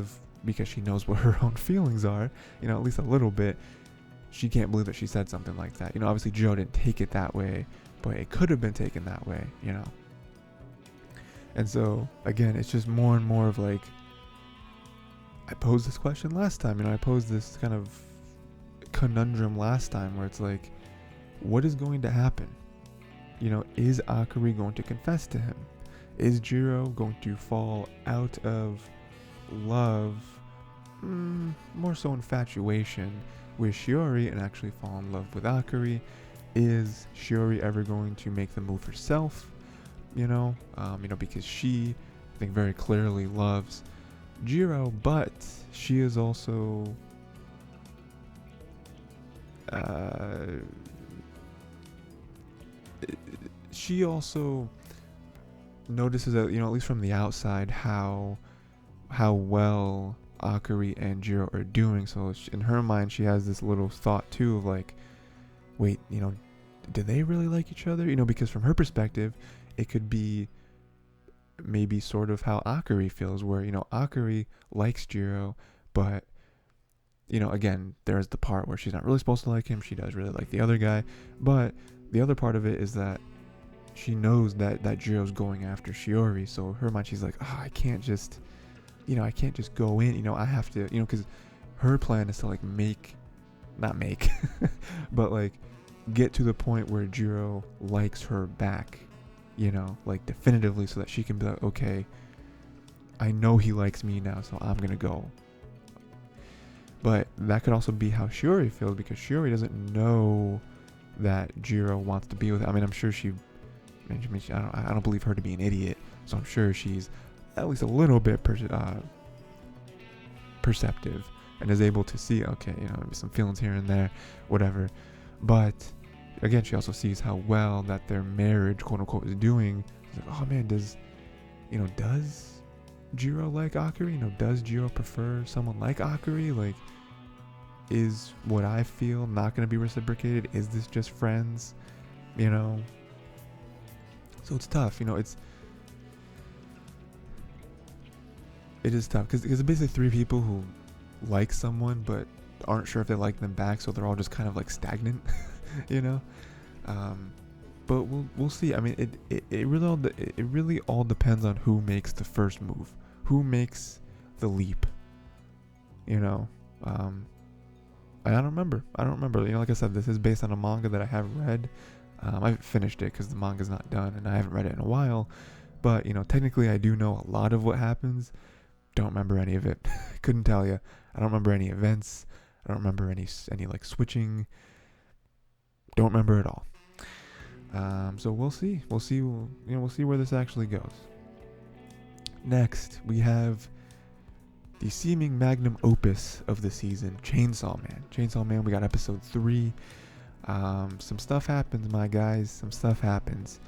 she knows what her own feelings are, at least a little bit, she can't believe that she said something like that. Obviously Jiro didn't take it that way, but it could have been taken that way, And so, again, it's just more and more of like, I posed this question last time, I posed this kind of conundrum last time where it's like, what is going to happen? Is Akari going to confess to him? Is Jiro going to fall out of love, more so infatuation, with Shiori and actually fall in love with Akari? Is Shiori ever going to make the move herself? Because she, I think, very clearly loves Jiro, but she is also she also notices that, at least from the outside, how well Akari and Jiro are doing. So in her mind, she has this little thought too of like, wait, do they really like each other? Because from her perspective, it could be maybe sort of how Akari feels, where, Akari likes Jiro, but, again, there's the part where she's not really supposed to like him. She does really like the other guy. But the other part of it is that she knows that Jiro's going after Shiori. So in her mind, she's like, I can't just, I can't just go in, I have to, because her plan is to like but like get to the point where Jiro likes her back, like definitively, so that she can be like, okay, I know he likes me now, so I'm gonna go. But that could also be how Shiori feels, because Shiori doesn't know that Jiro wants to be with her. I mean, I'm sure I don't believe her to be an idiot, so I'm sure she's at least a little bit perceptive and is able to see, okay, maybe some feelings here and there, whatever. But again, she also sees how well that their marriage, quote unquote, is doing. She's like, oh man, does Jiro like Akari? Does Jiro prefer someone like Akari? Like, is what I feel not going to be reciprocated? Is this just friends? So it's tough. It is tough because it's basically three people who like someone but aren't sure if they like them back, so they're all just kind of like stagnant, But we'll see. I mean, it really all depends on who makes the first move, who makes the leap. I don't remember. Like I said, this is based on a manga that I have read. I haven't finished it because the manga's not done, and I haven't read it in a while. But technically, I do know a lot of what happens. Don't remember any of it. Couldn't tell you. I don't remember any events. I don't remember any like switching. Don't remember at all. So we'll see. We'll see where this actually goes. Next, we have the seeming magnum opus of the season, Chainsaw Man. Chainsaw Man, we got episode 3. Some stuff happens, my guys. Some stuff happens.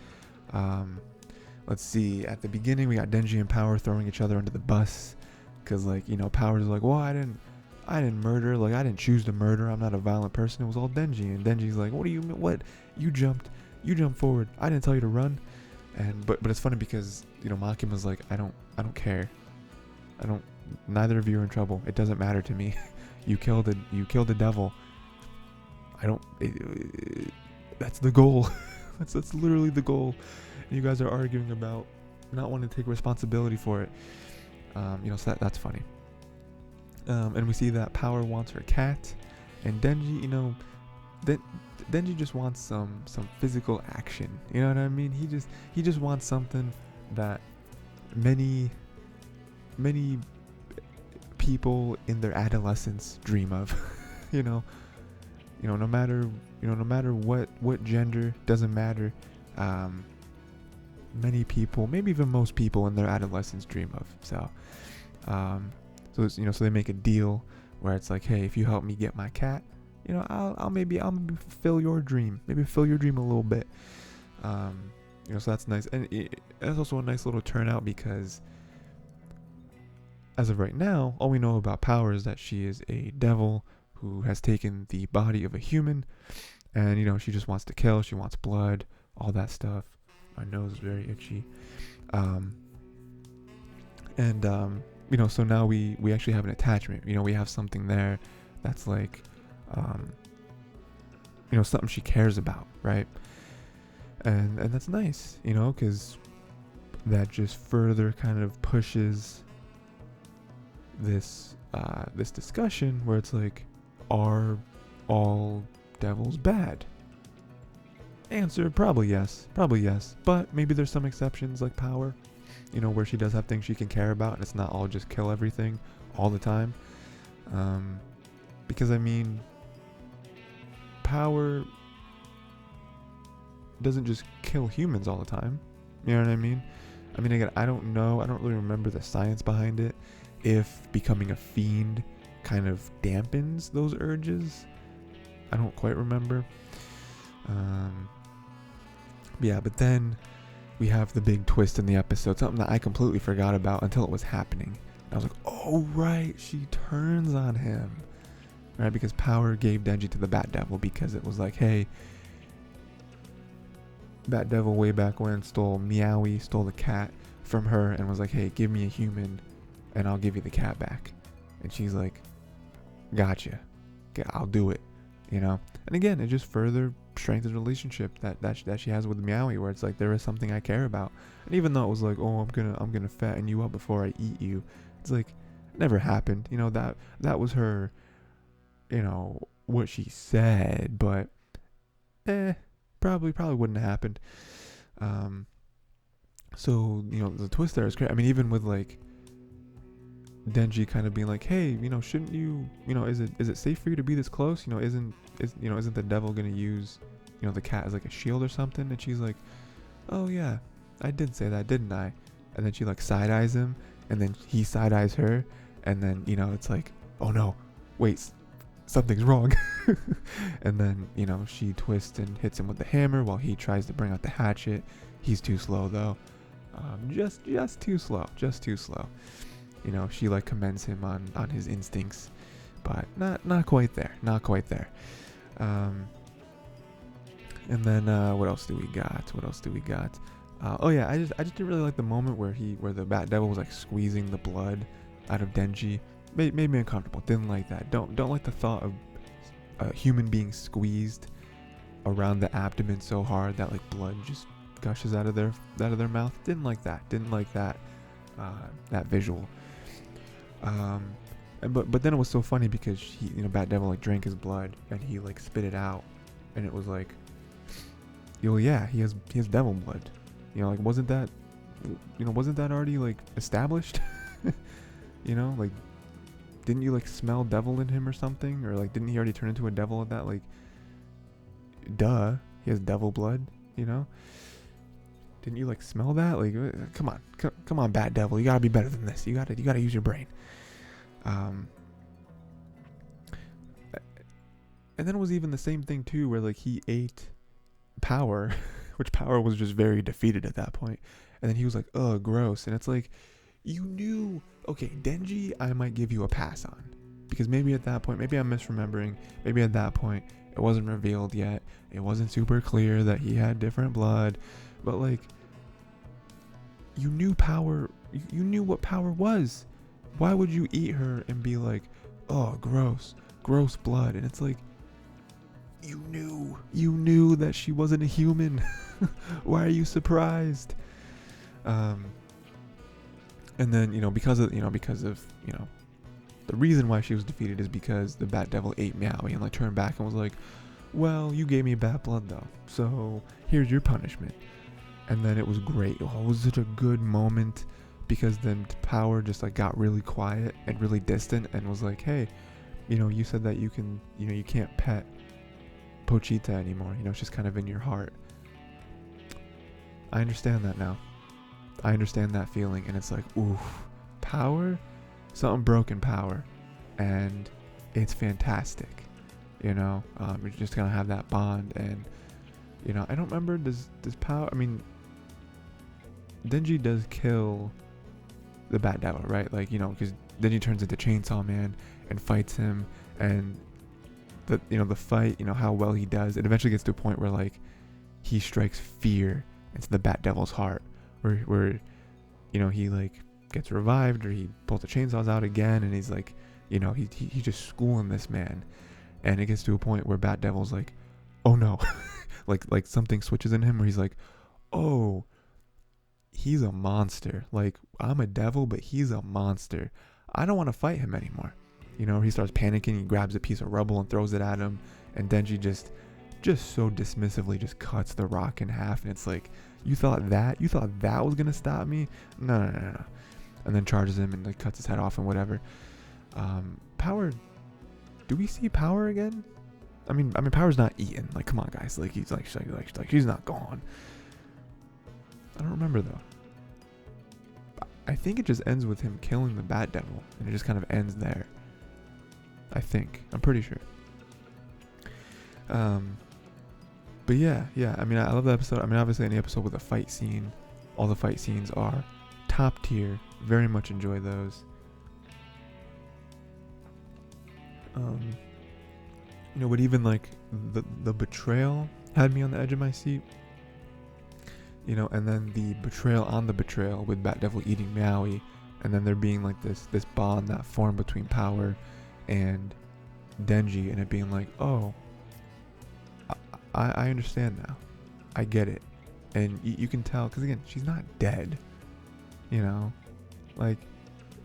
Let's see. At the beginning, we got Denji and Power throwing each other under the bus. Because, Power's like, well, I didn't murder. Like, I didn't choose to murder. I'm not a violent person. It was all Denji. And Denji's like, what do you mean? What? You jumped forward. I didn't tell you to run. But it's funny because, Makima's like, I don't care. Neither of you are in trouble. It doesn't matter to me. You killed a devil. That's the goal. that's literally the goal. And you guys are arguing about not wanting to take responsibility for it. So that's funny. And we see that Power wants her cat, and Denji, Denji just wants some physical action. You know what I mean? He just wants something that many people in their adolescence dream of. No matter what gender, doesn't matter. Many people, maybe even most people in their adolescence dream of. So they make a deal where it's like, hey, if you help me get my cat, I'll maybe fulfill your dream, a little bit. So that's nice, and that's also a nice little turnout because as of right now, all we know about Power is that she is a devil who has taken the body of a human, and she just wants to kill. She wants blood, all that stuff. My nose is very itchy. So now we actually have an attachment. We have something there that's like, something she cares about, right? And that's nice, because that just further kind of pushes this discussion where it's like, are all devils bad? Answer, probably yes, but maybe there's some exceptions like Power, where she does have things she can care about, and it's not all just kill everything all the time. Because Power doesn't just kill humans all the time. You know what I mean? Again, I don't really remember the science behind it, if becoming a fiend kind of dampens those urges. I don't quite remember. But then we have the big twist in the episode, something that I completely forgot about until it was happening. I was like, oh right, she turns on him, right? Because Power gave Denji to the Bat Devil because it was like, hey, Bat Devil way back when stole the cat from her and was like, hey, give me a human and I'll give you the cat back. And she's like, gotcha, okay, I'll do it, And again, it just further strengthens the relationship that she has with Meowie, where it's like, there is something I care about. And even though it was like, oh, I'm gonna fatten you up before I eat you, it's like, never happened. That was her, what she said, but probably wouldn't have happened. So, the twist there is great. I mean, even with like Denji kind of being like, hey, shouldn't you, is it safe for you to be this close? Isn't the devil gonna use, the cat as like a shield or something? And she's like, oh yeah, I did say that, didn't I? And then she like side eyes him, and then he side eyes her, and then it's like, oh no, wait, something's wrong. And then she twists and hits him with the hammer while he tries to bring out the hatchet. He's too slow though, just too slow, She like commends him on his instincts, but not quite there, And then what else do we got? Oh yeah, I just didn't really like the moment where the Bat Devil was like squeezing the blood out of Denji. Made me uncomfortable. Didn't like that. Don't like the thought of a human being squeezed around the abdomen so hard that like blood just gushes out of their mouth. Didn't like that. That visual. But then it was so funny because Bat Devil like drank his blood and he like spit it out, and it was like, yo, yeah, he has devil blood. Like wasn't that already like established? Like didn't you like smell devil in him or something, or like didn't he already turn into a devil at that? Like, duh, he has devil blood. Didn't you like smell that? Like, come on, Bat Devil, you gotta be better than this. You gotta use your brain. And then it was even the same thing too, where like he ate Power, which Power was just very defeated at that point, and then he was like, ugh, gross. And it's like, you knew, okay, Denji, I might give you a pass on, because maybe at that point, maybe I'm misremembering, maybe at that point it wasn't revealed yet, it wasn't super clear that he had different blood, but like, you knew Power, you knew what Power was. Why would you eat her and be like, oh, gross blood? And it's like, you knew that she wasn't a human. Why are you surprised? And then because of the reason why she was defeated is because the Bat Devil ate Meowie and like turned back and was like, well, you gave me bad blood though, so here's your punishment. And then it was great. Oh, it was such a good moment, because then Power just like got really quiet and really distant and was like, hey, you said that you can, you can't pet Pochita anymore. It's just kind of in your heart. I understand that now. I understand that feeling, and it's like, oof, Power, something broke in Power, and it's fantastic. You're just gonna have that bond, and I don't remember, does Power, I mean, Denji does kill the Bat Devil, right? Like, because Denji turns into Chainsaw Man and fights him, and the fight, how well he does, it eventually gets to a point where like he strikes fear into the Bat Devil's heart, where he like gets revived, or he pulls the chainsaws out again, and he's like, he's just schooling this man, and it gets to a point where Bat Devil's like, oh no, like something switches in him where he's like, oh, he's a monster. Like, I'm a devil, but he's a monster. I don't want to fight him anymore. He starts panicking, he grabs a piece of rubble and throws it at him, and Denji just so dismissively just cuts the rock in half, and it's like, you thought that was gonna stop me? No. And then charges him and like cuts his head off and whatever. Power, do we see Power again? I mean Power's not eaten. Like, come on guys, like he's like she's not gone. I don't remember though. I think it just ends with him killing the Bat Devil, and it just kind of ends there. I'm pretty sure. But yeah, I mean, I love the episode. I mean, obviously any episode with a fight scene, all the fight scenes are top tier. Very much enjoy those. But even like the betrayal had me on the edge of my seat. And then the betrayal on the betrayal with Bat Devil eating Meowie, and then there being like this bond that formed between Power and Denji, and it being like, oh, I understand now, I get it. And you can tell, because again, she's not dead, like,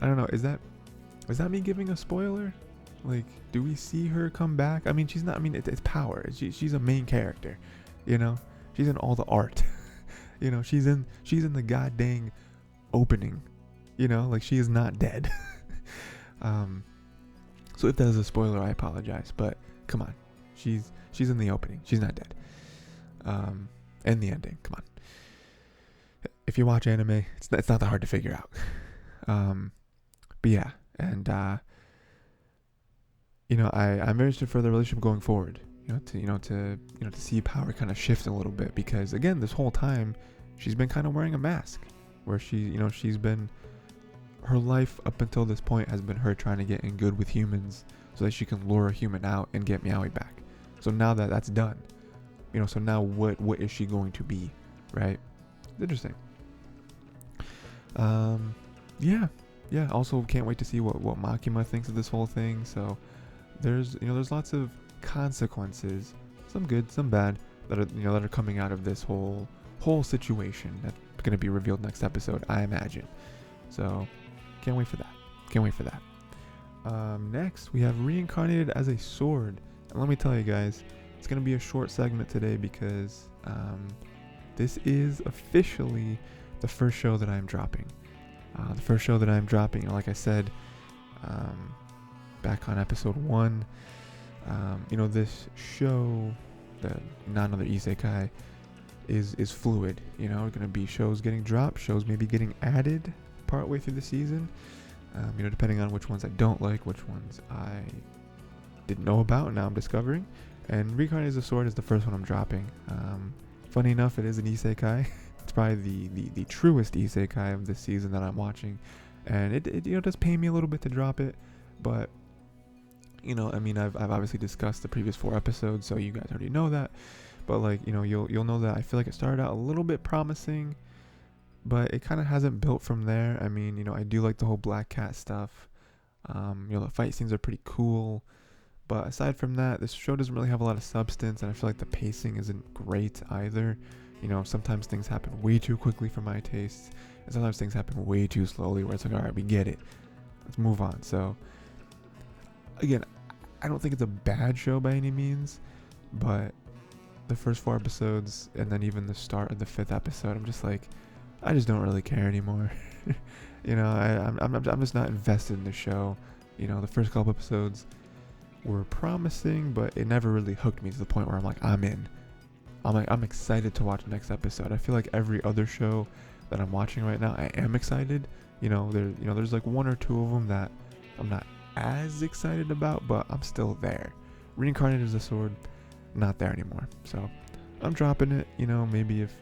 I don't know, is that me giving a spoiler? Like, do we see her come back? I mean, she's not, I mean, it's Power, she's a main character, she's in all the art. You know, she's in the goddamn opening. You know, like she is not dead. So if that is a spoiler, I apologize. But come on, she's in the opening. She's not dead. And the ending. Come on. If you watch anime, it's not that hard to figure out. But yeah, and you know, I'm very interested for the relationship going forward. To see power kind of shift a little bit, because again, this whole time she's been kind of wearing a mask, where she's been, her life up until this point has been her trying to get in good with humans so that she can lure a human out and get Meowie back. So now that that's done, so now what is she going to be, right? It's interesting. Yeah. Also, can't wait to see what Makima thinks of this whole thing. So there's lots of consequences, some good, some bad, that are coming out of this whole situation that's going to be revealed next episode, I imagine. So can't wait for that. Next we have Reincarnated as a Sword, and let me tell you guys, it's going to be a short segment today because this is officially the first show that I'm dropping. Like I said, back on episode 1, this show, the not another Isekai, is fluid. Going to be shows getting dropped, shows maybe getting added partway through the season. Depending on which ones I don't like, which ones I didn't know about, and now I'm discovering. And Reincarnated as a Sword is the first one I'm dropping. Funny enough, it is an Isekai. It's probably the truest Isekai of this season that I'm watching, and it does pain me a little bit to drop it, but I've obviously discussed the previous 4 episodes, so you guys already know that. But you'll know that I feel like it started out a little bit promising, but it kind of hasn't built from there. I do like the whole Black Cat stuff. The fight scenes are pretty cool, but aside from that, this show doesn't really have a lot of substance, and I feel like the pacing isn't great either. Sometimes things happen way too quickly for my tastes, and sometimes things happen way too slowly, where it's like, all right, we get it, let's move on. So again, I don't think it's a bad show by any means, but the first 4 episodes, and then even the start of the 5th episode, I'm just like, I just don't really care anymore. I'm just not invested in the show. The first couple episodes were promising, but it never really hooked me to the point where I'm like, I'm in. I'm excited to watch the next episode. I feel like every other show that I'm watching right now, I am excited. There's like 1 or 2 of them that I'm not as excited about, but I'm still there. Reincarnated as a Sword, not there anymore. So I'm dropping it. Maybe if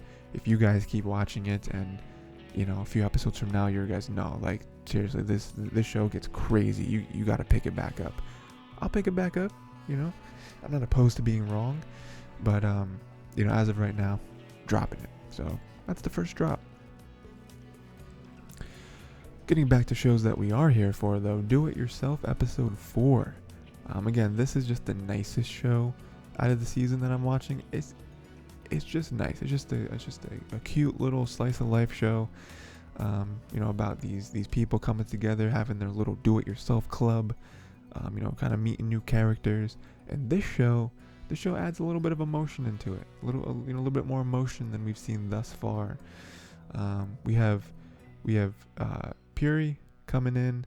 you guys keep watching it, and a few episodes from now, you guys know, like, seriously, this show gets crazy, you got to pick it back up. I'll pick it back up. I'm not opposed to being wrong, but as of right now, dropping it. So that's the first drop. Getting back to shows that we are here for, though, Do It Yourself episode 4. Again, this is just the nicest show out of the season that I'm watching. It's just nice. It's just a cute little slice of life show. About these people coming together, having their little do-it-yourself club. Kind of meeting new characters. And this show adds a little bit of emotion into it. A little bit more emotion than we've seen thus far. We have Puri coming in.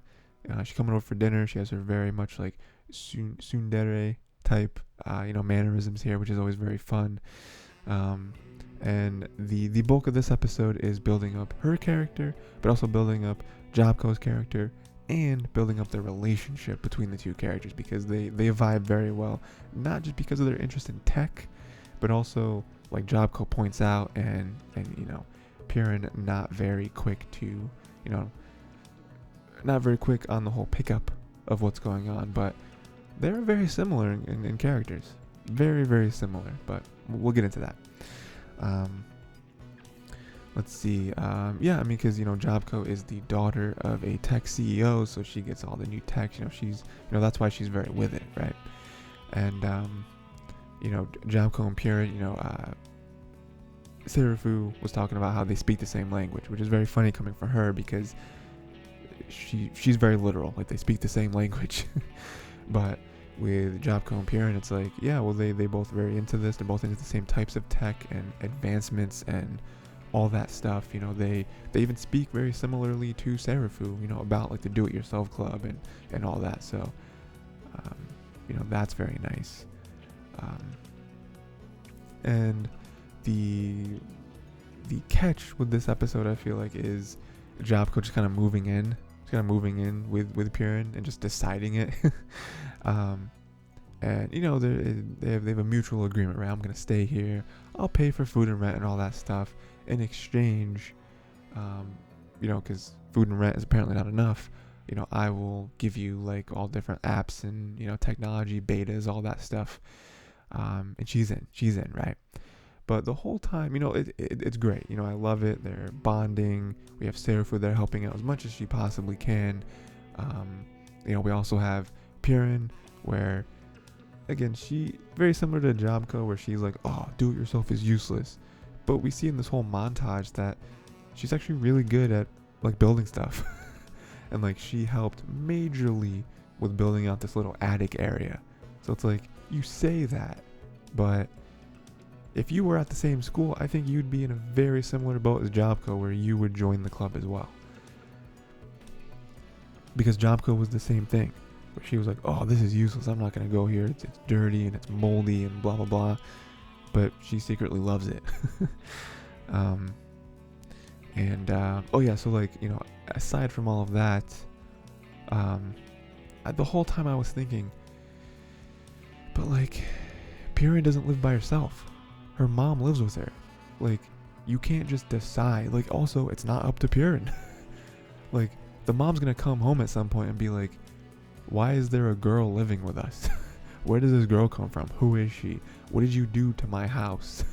She's coming over for dinner. She has her very much like tsundere type, mannerisms here, which is always very fun. And the bulk of this episode is building up her character, but also building up Jobko's character, and building up the relationship between the 2 characters, because they vibe very well, not just because of their interest in tech, but also, like Jobko points out, and Purin not very quick on the whole pickup of what's going on, but they're very similar in characters, very, very similar, but we'll get into that. Let's see. Because Jobko is the daughter of a tech CEO, so she gets all the new tech. She's that's why she's very with it, right? And Jobko and Purin, Serafu was talking about how they speak the same language, which is very funny coming from her, because she's very literal, like they speak the same language. But with Jobko and Purin, it's like, yeah, well, they both very into this. They're both into the same types of tech and advancements and all that stuff. You know, they even speak very similarly to Serafu, you know, about like the do-it-yourself club and all that. So, you know, that's very nice. And the catch with this episode, I feel like, is Jobco just kind of moving in, with Purin and just deciding it. And you know, they have a mutual agreement, right? I'm gonna stay here. I'll pay for food and rent and all that stuff. In exchange, you know, because food and rent is apparently not enough. You know, I will give you like all different apps and, you know, technology betas, all that stuff. And she's in, right? But the whole time, you know, it's great. You know, I love it. They're bonding. We have Serafu there helping out as much as she possibly can. You know, we also have Purin, where, again, she very similar to Jobco, where she's like, oh, do-it-yourself is useless. But we see in this whole montage that she's actually really good at like building stuff. And like she helped majorly with building out this little attic area. So it's like, you say that, but if you were at the same school, I think you'd be in a very similar boat as Jobco, where you would join the club as well. Because Jobco was the same thing, where she was like, oh, this is useless, I'm not going to go here, it's dirty and it's moldy and blah blah blah. But she secretly loves it. Oh yeah, so like, you know, aside from all of that, the whole time I was thinking, but like, Purin doesn't live by herself. Her mom lives with her. Like, you can't just decide. Like, also, it's not up to Purin. Like, the mom's gonna come home at some point and be like, why is there a girl living with us? Where does this girl come from? Who is she? What did you do to my house?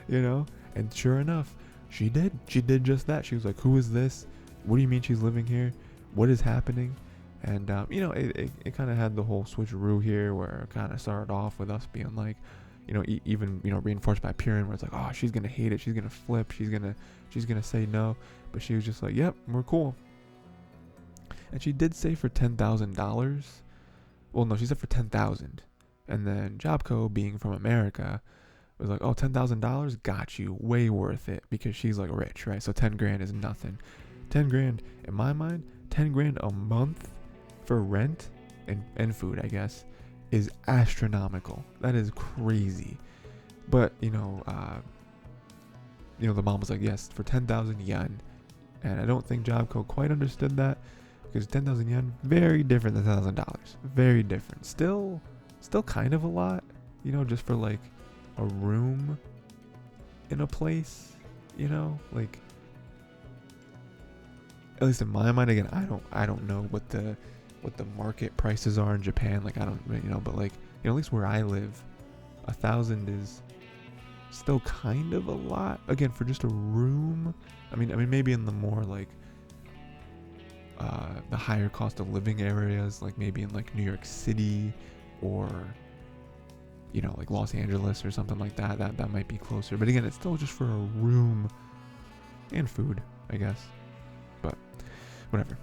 You know? And sure enough, she did. She did just that. She was like, who is this? What do you mean she's living here? What is happening? And, you know, it kind of had the whole switcheroo here, where it kind of started off with us being like, you know, even, you know, reinforced by Purin, where it's like, oh, she's going to hate it. She's going to flip. She's going to say no. But she was just like, yep, we're cool. And she did say for $10,000. Well, no, she said for $10,000. And then Jobco, being from America, was like, oh, $10,000 got you, way worth it, because she's like rich, right? So 10 grand is nothing. 10 grand, in my mind, 10 grand a month for rent and food, I guess, is astronomical. That is crazy. But, you know, the mom was like, yes, for 10,000 yen. And I don't think Jobco quite understood that, because 10,000 yen, very different than $1,000. Very different. Still kind of a lot, you know, just for like a room in a place, you know, like, at least in my mind, again, I don't know what the market prices are in Japan. Like, I don't, you know, but like, you know, at least where I live, 1,000 is still kind of a lot. Again, for just a room. I mean, maybe in the more like, the higher cost of living areas, like maybe in like New York City or, you know, like Los Angeles or something like that. That might be closer. But again, it's still just for a room and food, I guess. But whatever.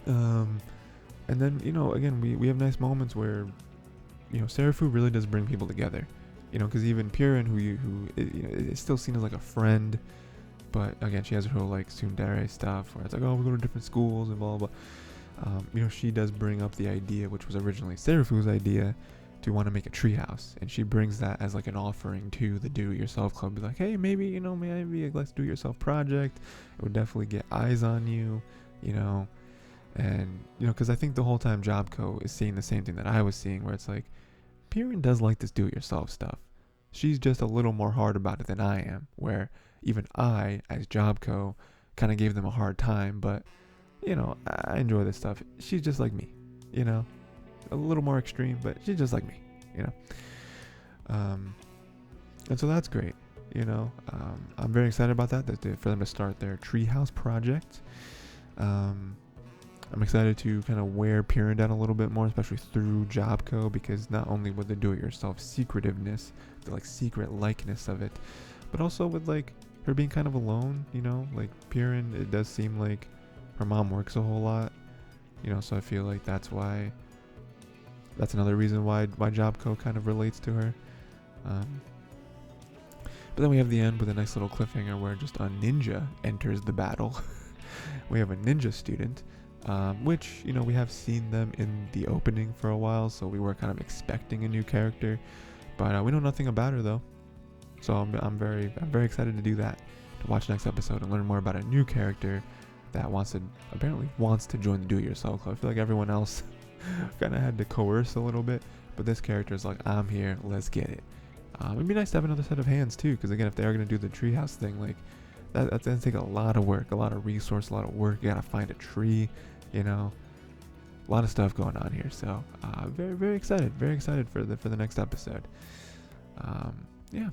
And then, you know, again, we have nice moments where, you know, Serafu really does bring people together. You know, because even Purin, who you know, is still seen as like a friend, but again, she has her whole like tsundere stuff where it's like, oh, we go to different schools and blah blah blah. You know, she does bring up the idea, which was originally Serafu's idea, to want to make a treehouse, and she brings that as like an offering to the do-it-yourself club. Be like, hey, maybe let's do-it-yourself project. It would definitely get eyes on you, you know. And, you know, because I think the whole time Jobco is seeing the same thing that I was seeing, where it's like, Purin does like this do-it-yourself stuff. She's just a little more hard about it than I am, where even I, as Jobco, kind of gave them a hard time, but, you know, I enjoy this stuff. She's just like me, you know, a little more extreme, but she's just like me, you know. And so that's great, you know. I'm very excited about that, for them to start their treehouse project. I'm excited to kind of wear Purin down a little bit more, especially through Jobco, because not only with the do-it-yourself secretiveness, the like secret likeness of it, but also with like her being kind of alone, you know, like Purin, it does seem like her mom works a whole lot, you know, so I feel like that's another reason why Jobco kind of relates to her. But then we have the end with a nice little cliffhanger where just a ninja enters the battle. We have a ninja student, which, you know, we have seen them in the opening for a while, so we were kind of expecting a new character, but we know nothing about her though. So I'm very excited to do that, to watch the next episode and learn more about a new character that apparently wants to join the do-it-yourself club. I feel like everyone else kind of had to coerce a little bit, but this character is like, I'm here, let's get it. It'd be nice to have another set of hands too, because again, if they are going to do the treehouse thing, like that's going to take a lot of work, a lot of resource, a lot of work. You got to find a tree, you know, a lot of stuff going on here. So very excited for the next episode. Yeah,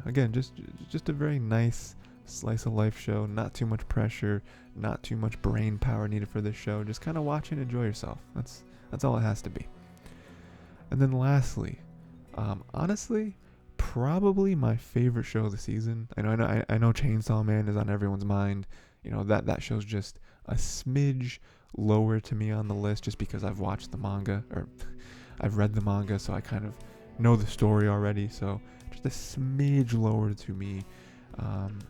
again, just a very nice slice of life show. Not too much pressure, not too much brain power needed for this show. Just kind of watch and enjoy yourself. That's all it has to be. And then lastly, honestly, probably my favorite show of the season. I know Chainsaw Man is on everyone's mind. You know, that show's just a smidge lower to me on the list, just because I've watched the manga, or I've read the manga, so I kind of know the story already. So just a smidge lower to me.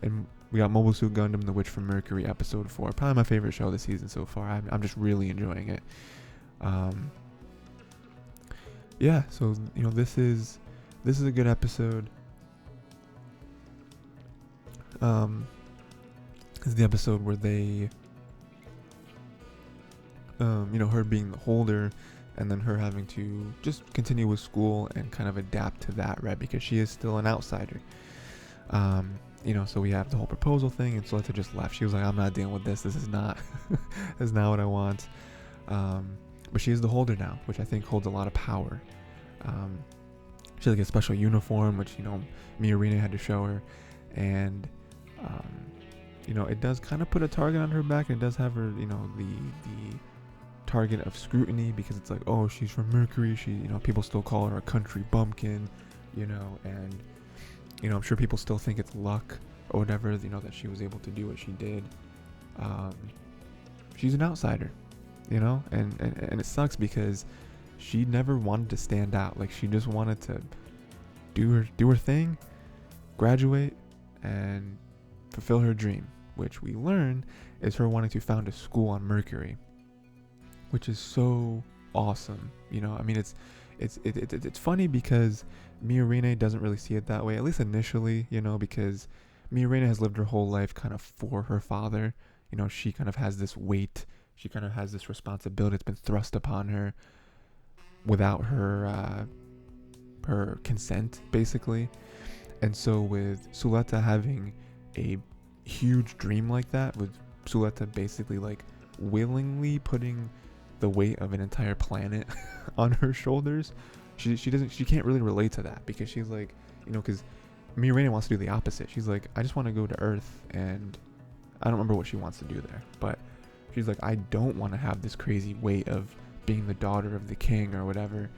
And we got Mobile Suit Gundam: The Witch from Mercury episode 4, probably my favorite show of the season so far. I'm just really enjoying it. Yeah, so you know, this is a good episode. This is the episode where they, you know, her being the holder, and then her having to just continue with school and kind of adapt to that, right? Because she is still an outsider. You know, so we have the whole proposal thing, and Suletta just left. She was like, I'm not dealing with this. This is not, this is not what I want. But she is the holder now, which I think holds a lot of power. She has like a special uniform, which, you know, Miorine had to show her, and you know, it does kind of put a target on her back, and it does have her, you know, the target of scrutiny, because it's like, oh, she's from Mercury. She, you know, people still call her a country bumpkin, you know, and you know, I'm sure people still think it's luck or whatever, you know, that she was able to do what she did. She's an outsider, you know, and it sucks because she never wanted to stand out. Like, she just wanted to do her thing, graduate, and fulfill her dream, which we learn is her wanting to found a school on Mercury, which is so awesome. You know, I mean, it's funny because Miorine doesn't really see it that way, at least initially, you know, because Miorine has lived her whole life kind of for her father. You know, she kind of has this weight, she kind of has this responsibility that's been thrust upon her without her her consent, basically. And so with Suletta having a huge dream like that, with Suletta basically like willingly putting the weight of an entire planet on her shoulders, she can't really relate to that, because she's like, you know, because Miorine wants to do the opposite. She's like, I just want to go to Earth, and I don't remember what she wants to do there, but she's like, I don't want to have this crazy weight of being the daughter of the king or whatever.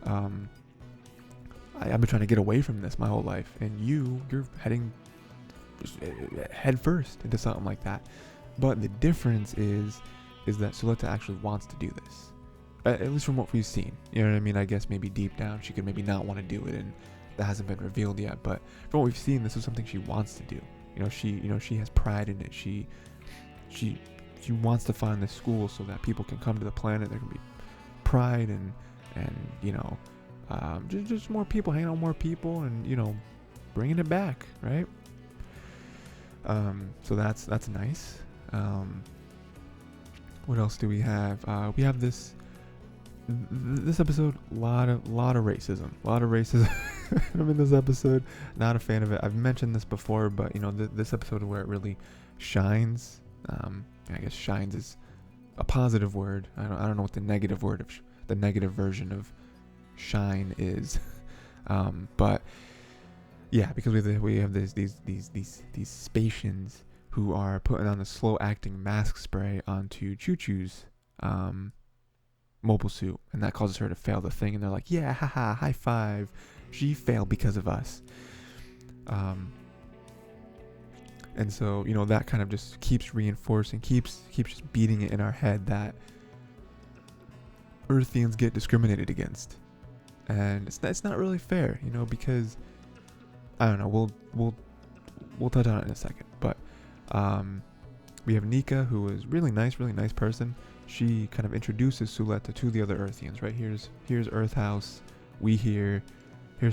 I've been trying to get away from this my whole life, and you're heading head first into something like that. But the difference is that Suletta actually wants to do this, at least from what we've seen. You know what I mean? I guess maybe deep down she could maybe not want to do it, and that hasn't been revealed yet. But from what we've seen, this is something she wants to do. You know, she has pride in it. She wants to find this school so that people can come to the planet. There can be pride and you know, just more people, hanging out with more people, and you know, bringing it back, right? So that's nice. What else do we have? We have this episode, a lot of racism, in this episode. Not a fan of it. I've mentioned this before, but you know, this episode where it really shines. I guess shines is a positive word. I don't know what the negative word of the negative version of shine is. But yeah, because we have these Spatians who are putting on the slow acting mask spray onto Choo-Choo's mobile suit, and that causes her to fail the thing, and they're like, yeah, haha, high five, she failed because of us. And so, you know, that kind of just keeps reinforcing, keeps just beating it in our head that Earthians get discriminated against, and it's not really fair, you know, because I don't know. We'll touch on it in a second. But we have Nika, who is really nice person. She kind of introduces Suletta to the other Earthians, right? Here's Earth House. Here's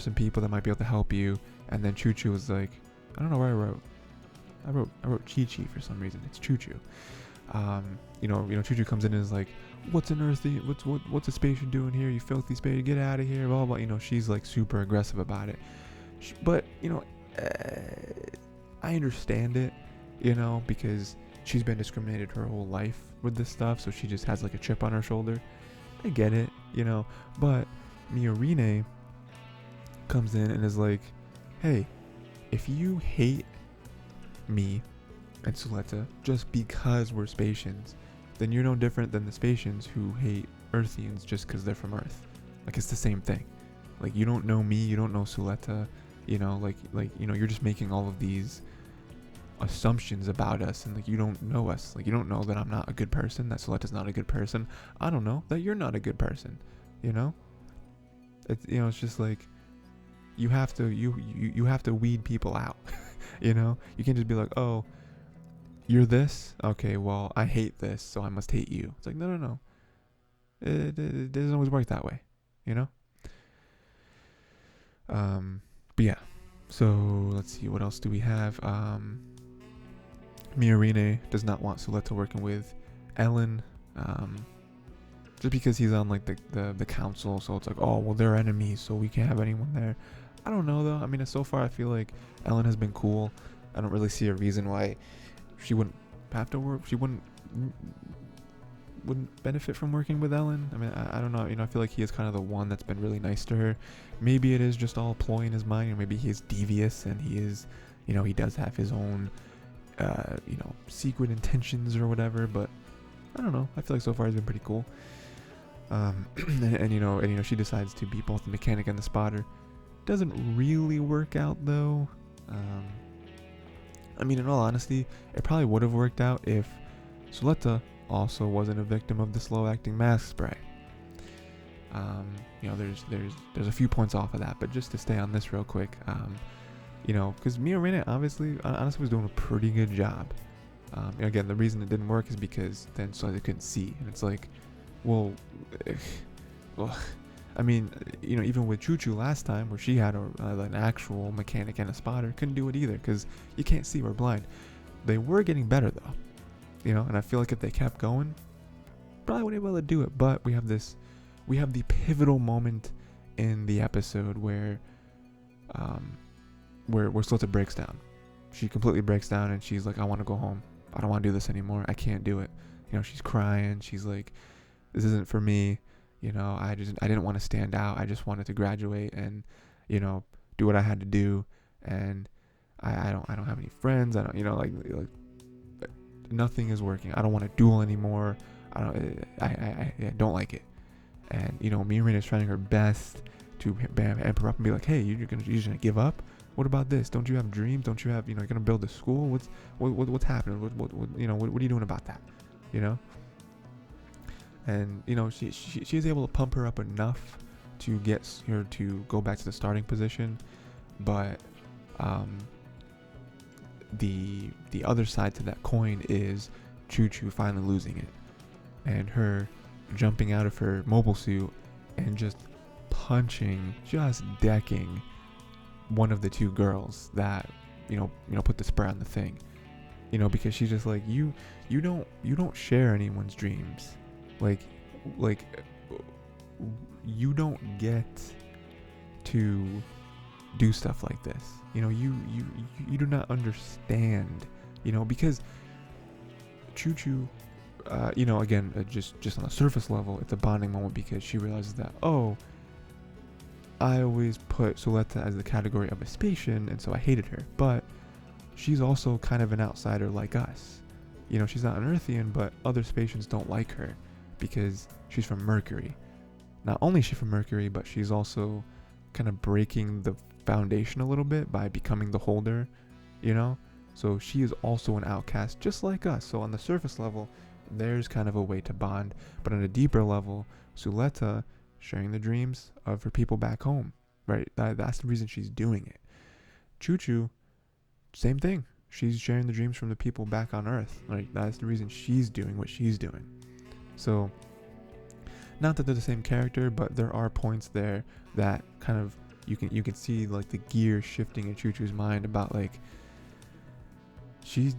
some people that might be able to help you. And then Choo Choo was like, I don't know where I wrote Chi Chi for some reason. It's Choo Choo. Choo Choo comes in and is like, what's an Earthian? What's a space you're doing here? You filthy space, get out of here, blah, blah. She's like super aggressive about it. But, I understand it, because she's been discriminated her whole life with this stuff, so she just has like a chip on her shoulder. I get it, but Miorine comes in and is like, hey, if you hate me and Suletta just because we're Spatians, then you're no different than the Spatians who hate Earthians just because they're from Earth. Like, it's the same thing. Like, you don't know me, you don't know Suletta, you're just making all of these assumptions about us, and like, you don't know us. Like, you don't know that I'm not a good person, that Soletta's not a good person. I don't know that you're not a good person. It's just like, you have to weed people out. You can't just be like, oh, you're this, okay, well, I hate this, so I must hate you. It's like, no. It doesn't always work that way. But yeah, so let's see, what else do we have? Miorine does not want Suletta working with Ellen, just because he's on like the council, so it's like, oh, well, they're enemies, so we can't have anyone there. I don't know though. I mean, so far I feel like Ellen has been cool. I don't really see a reason why she wouldn't have to work. She wouldn't benefit from working with Ellen. I mean, I don't know. I feel like he is kind of the one that's been really nice to her. Maybe it is just all ploy in his mind, or maybe he is devious and he is, he does have his own, secret intentions or whatever. But I don't know. I feel like so far he's been pretty cool. And she decides to be both the mechanic and the spotter. Doesn't really work out though. I mean, in all honesty, it probably would have worked out if Suletta also wasn't a victim of the slow-acting mask spray. There's a few points off of that, but just to stay on this real quick, because Miorine honestly was doing a pretty good job. Again, the reason it didn't work is because then Suletta couldn't see, and it's like, well, I mean, even with Choo Choo last time, where she had an actual mechanic and a spotter, couldn't do it either because you can't see, we're blind. They were getting better though, and I feel like if they kept going, probably wouldn't be able to do it. But we have the pivotal moment in the episode where Suletta breaks down. She completely breaks down and she's like, I want to go home. I don't want to do this anymore. I can't do it. She's crying. She's like, this isn't for me. I didn't want to stand out. I just wanted to graduate and, do what I had to do. And I don't have any friends. I don't, like nothing is working. I don't want to duel anymore. I don't like it. And, Miorine is trying her best to amp her up and be like, hey, you're just gonna give up? What about this? Don't you have dreams? Don't you have, you're gonna build a school? What's happening? What are you doing about that? And she is able to pump her up enough to get her to go back to the starting position, but the other side to that coin is Choo Choo finally losing it, and her jumping out of her mobile suit and just decking one of the two girls that put the spray on the thing, because she's just like, you don't share anyone's dreams. Like you don't get to do stuff like this. You do not understand. Because Choo Choo, again, just on a surface level, it's a bonding moment because she realizes that, oh, I always put Suletta as the category of a Spatian, and so I hated her. But she's also kind of an outsider like us. She's not an Earthian, but other Spatians don't like her because she's from Mercury. Not only is she from Mercury, but she's also kind of breaking the foundation a little bit by becoming the holder, So she is also an outcast just like us. So on the surface level, there's kind of a way to bond. But on a deeper level, Suletta sharing the dreams of her people back home, right? That's the reason she's doing it. Choo-Choo, same thing. She's sharing the dreams from the people back on Earth. Like, that's the reason she's doing what she's doing. So, not that they're the same character, but there are points there that kind of you can see like the gear shifting in Choo-Choo's mind about like she's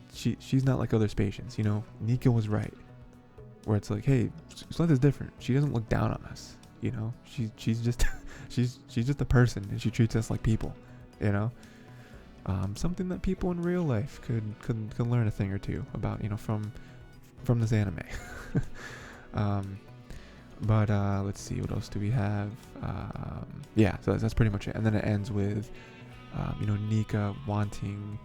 not like other Spatians, you know. Nika was right, where it's like, hey, Sleth is different. She doesn't look down on us, you know. She's just she's just a person, and she treats us like people, you know. Something that people in real life could learn a thing or two about, you know, from this anime. But let's see, what else do we have? Yeah, so that's pretty much it. And then it ends with, you know, Nika wanting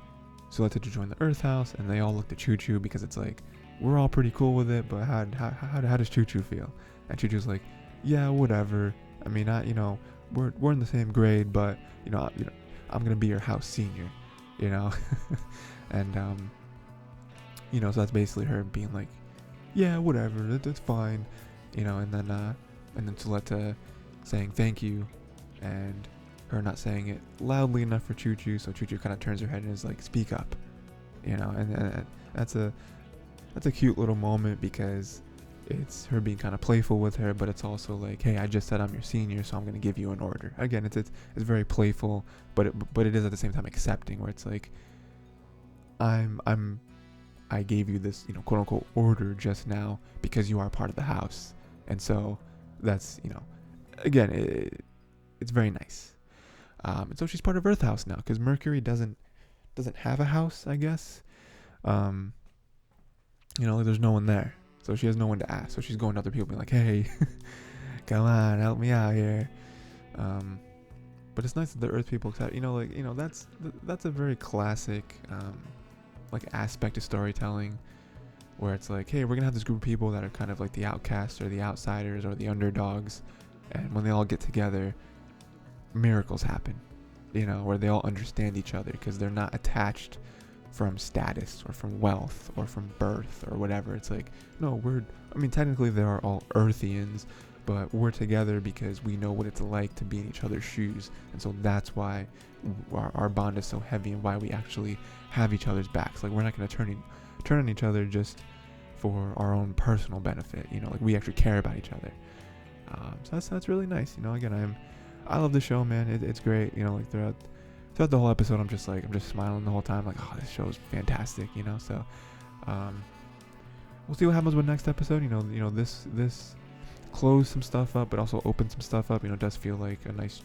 Sleth to join the Earth House, and they all look at Choo-Choo because it's like, we're all pretty cool with it, but how does Choo-Choo feel? And Choo-Choo's like, yeah, whatever. I mean, you know, we're in the same grade, but you know, I'm gonna be your house senior, you know. And you know, so that's basically her being like, yeah, whatever, that's fine, you know. And then Suletta saying thank you, and her not saying it loudly enough for Choo-Choo, so Choo-Choo kind of turns her head and is like, speak up, you know. And that's a cute little moment, because it's her being kind of playful with her, but it's also like, hey, I just said I'm your senior, so I'm going to give you an order. Again, it's very playful, but it is at the same time accepting, where it's like, I gave you this, you know, quote unquote order just now because you are part of the house. And so that's, you know, again, it's very nice. And so she's part of Earth House now, because Mercury doesn't have a house, I guess. You know, like, there's no one there. So she has no one to ask. So she's going to other people being like, hey, come on, help me out here. But it's nice that the Earth people accept, you know, like, you know, that's a very classic, like, aspect of storytelling, where it's like, hey, we're going to have this group of people that are kind of like the outcasts or the outsiders or the underdogs. And when they all get together, miracles happen, you know, where they all understand each other because they're not attached from status or from wealth or from birth or whatever. It's like, no, technically they are all Earthians, but we're together because we know what it's like to be in each other's shoes. And so that's why our bond is so heavy, and why we actually have each other's backs. Like, we're not going to turn on each other just for our own personal benefit, you know, like, we actually care about each other. So that's really nice, you know. Again, I love the show, man. It's great, you know, like, throughout the whole episode, I'm just smiling the whole time, like, oh, this show is fantastic, you know. So we'll see what happens with next episode. You know, this closed some stuff up, but also opened some stuff up. You know, it does feel like a nice,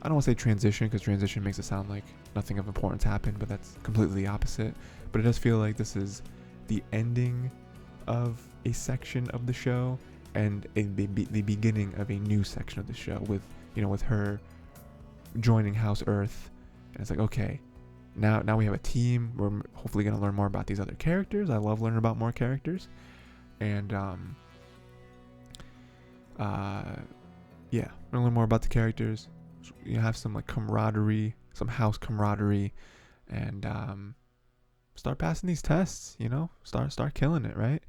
I don't want to say transition, because transition makes it sound like nothing of importance happened, but that's completely the opposite. But it does feel like this is the ending of a section of the show, and the beginning of a new section of the show, with, you know, with her joining House Earth. And it's like, okay, now we have a team. We're hopefully going to learn more about these other characters. I love learning about more characters. And yeah, we're going to learn more about the characters. You have some, like, camaraderie, some house camaraderie, and start passing these tests, you know, start killing it, right?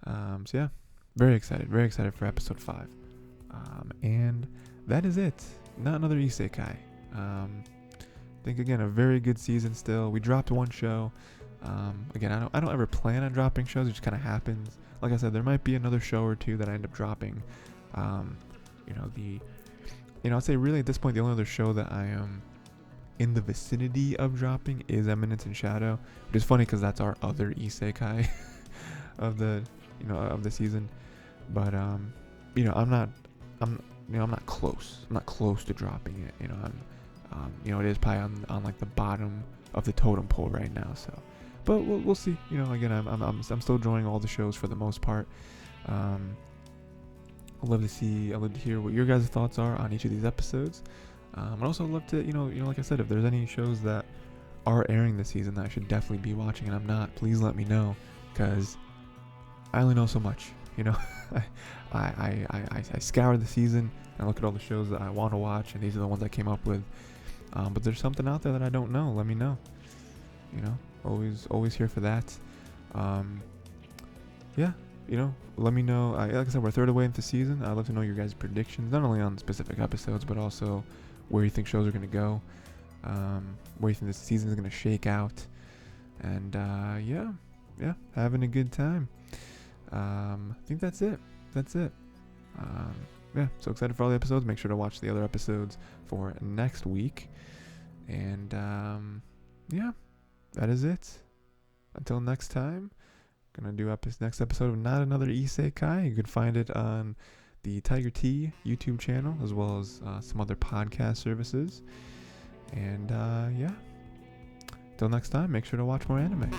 So yeah, very excited for episode 5. And that is it. Not another Isekai. I think, again, a very good season still. We dropped one show. Again, I don't ever plan on dropping shows. It just kind of happens. Like I said, there might be another show or two that I end up dropping. I'd say really at this point, the only other show that I am in the vicinity of dropping is Eminence and Shadow, which is funny because that's our other Isekai of the season. But I'm not close. I'm not close to dropping it. You know, it is probably on like the bottom of the totem pole right now. So, but we'll see. You know, again, I'm still enjoying all the shows for the most part. I'd love to hear what your guys' thoughts are on each of these episodes. I'd also love to, like I said, if there's any shows that are airing this season that I should definitely be watching and I'm not, please let me know, because I only know so much. You know, I scour the season and look at all the shows that I want to watch, and these are the ones I came up with. But there's something out there that I don't know. Let me know. You know, always here for that. Yeah, let me know. Like I said, we're a third away into the season. I'd love to know your guys' predictions, not only on specific episodes, but also where you think shows are going to go. where you think this season is gonna shake out, and yeah, having a good time. I think that's it. Yeah, so excited for all the episodes. Make sure to watch the other episodes for next week. And yeah, that is it. Until next time, gonna do next episode of Not Another Isekai. You can find it on the Tiger T YouTube channel, as well as some other podcast services. And yeah, until next time, make sure to watch more anime.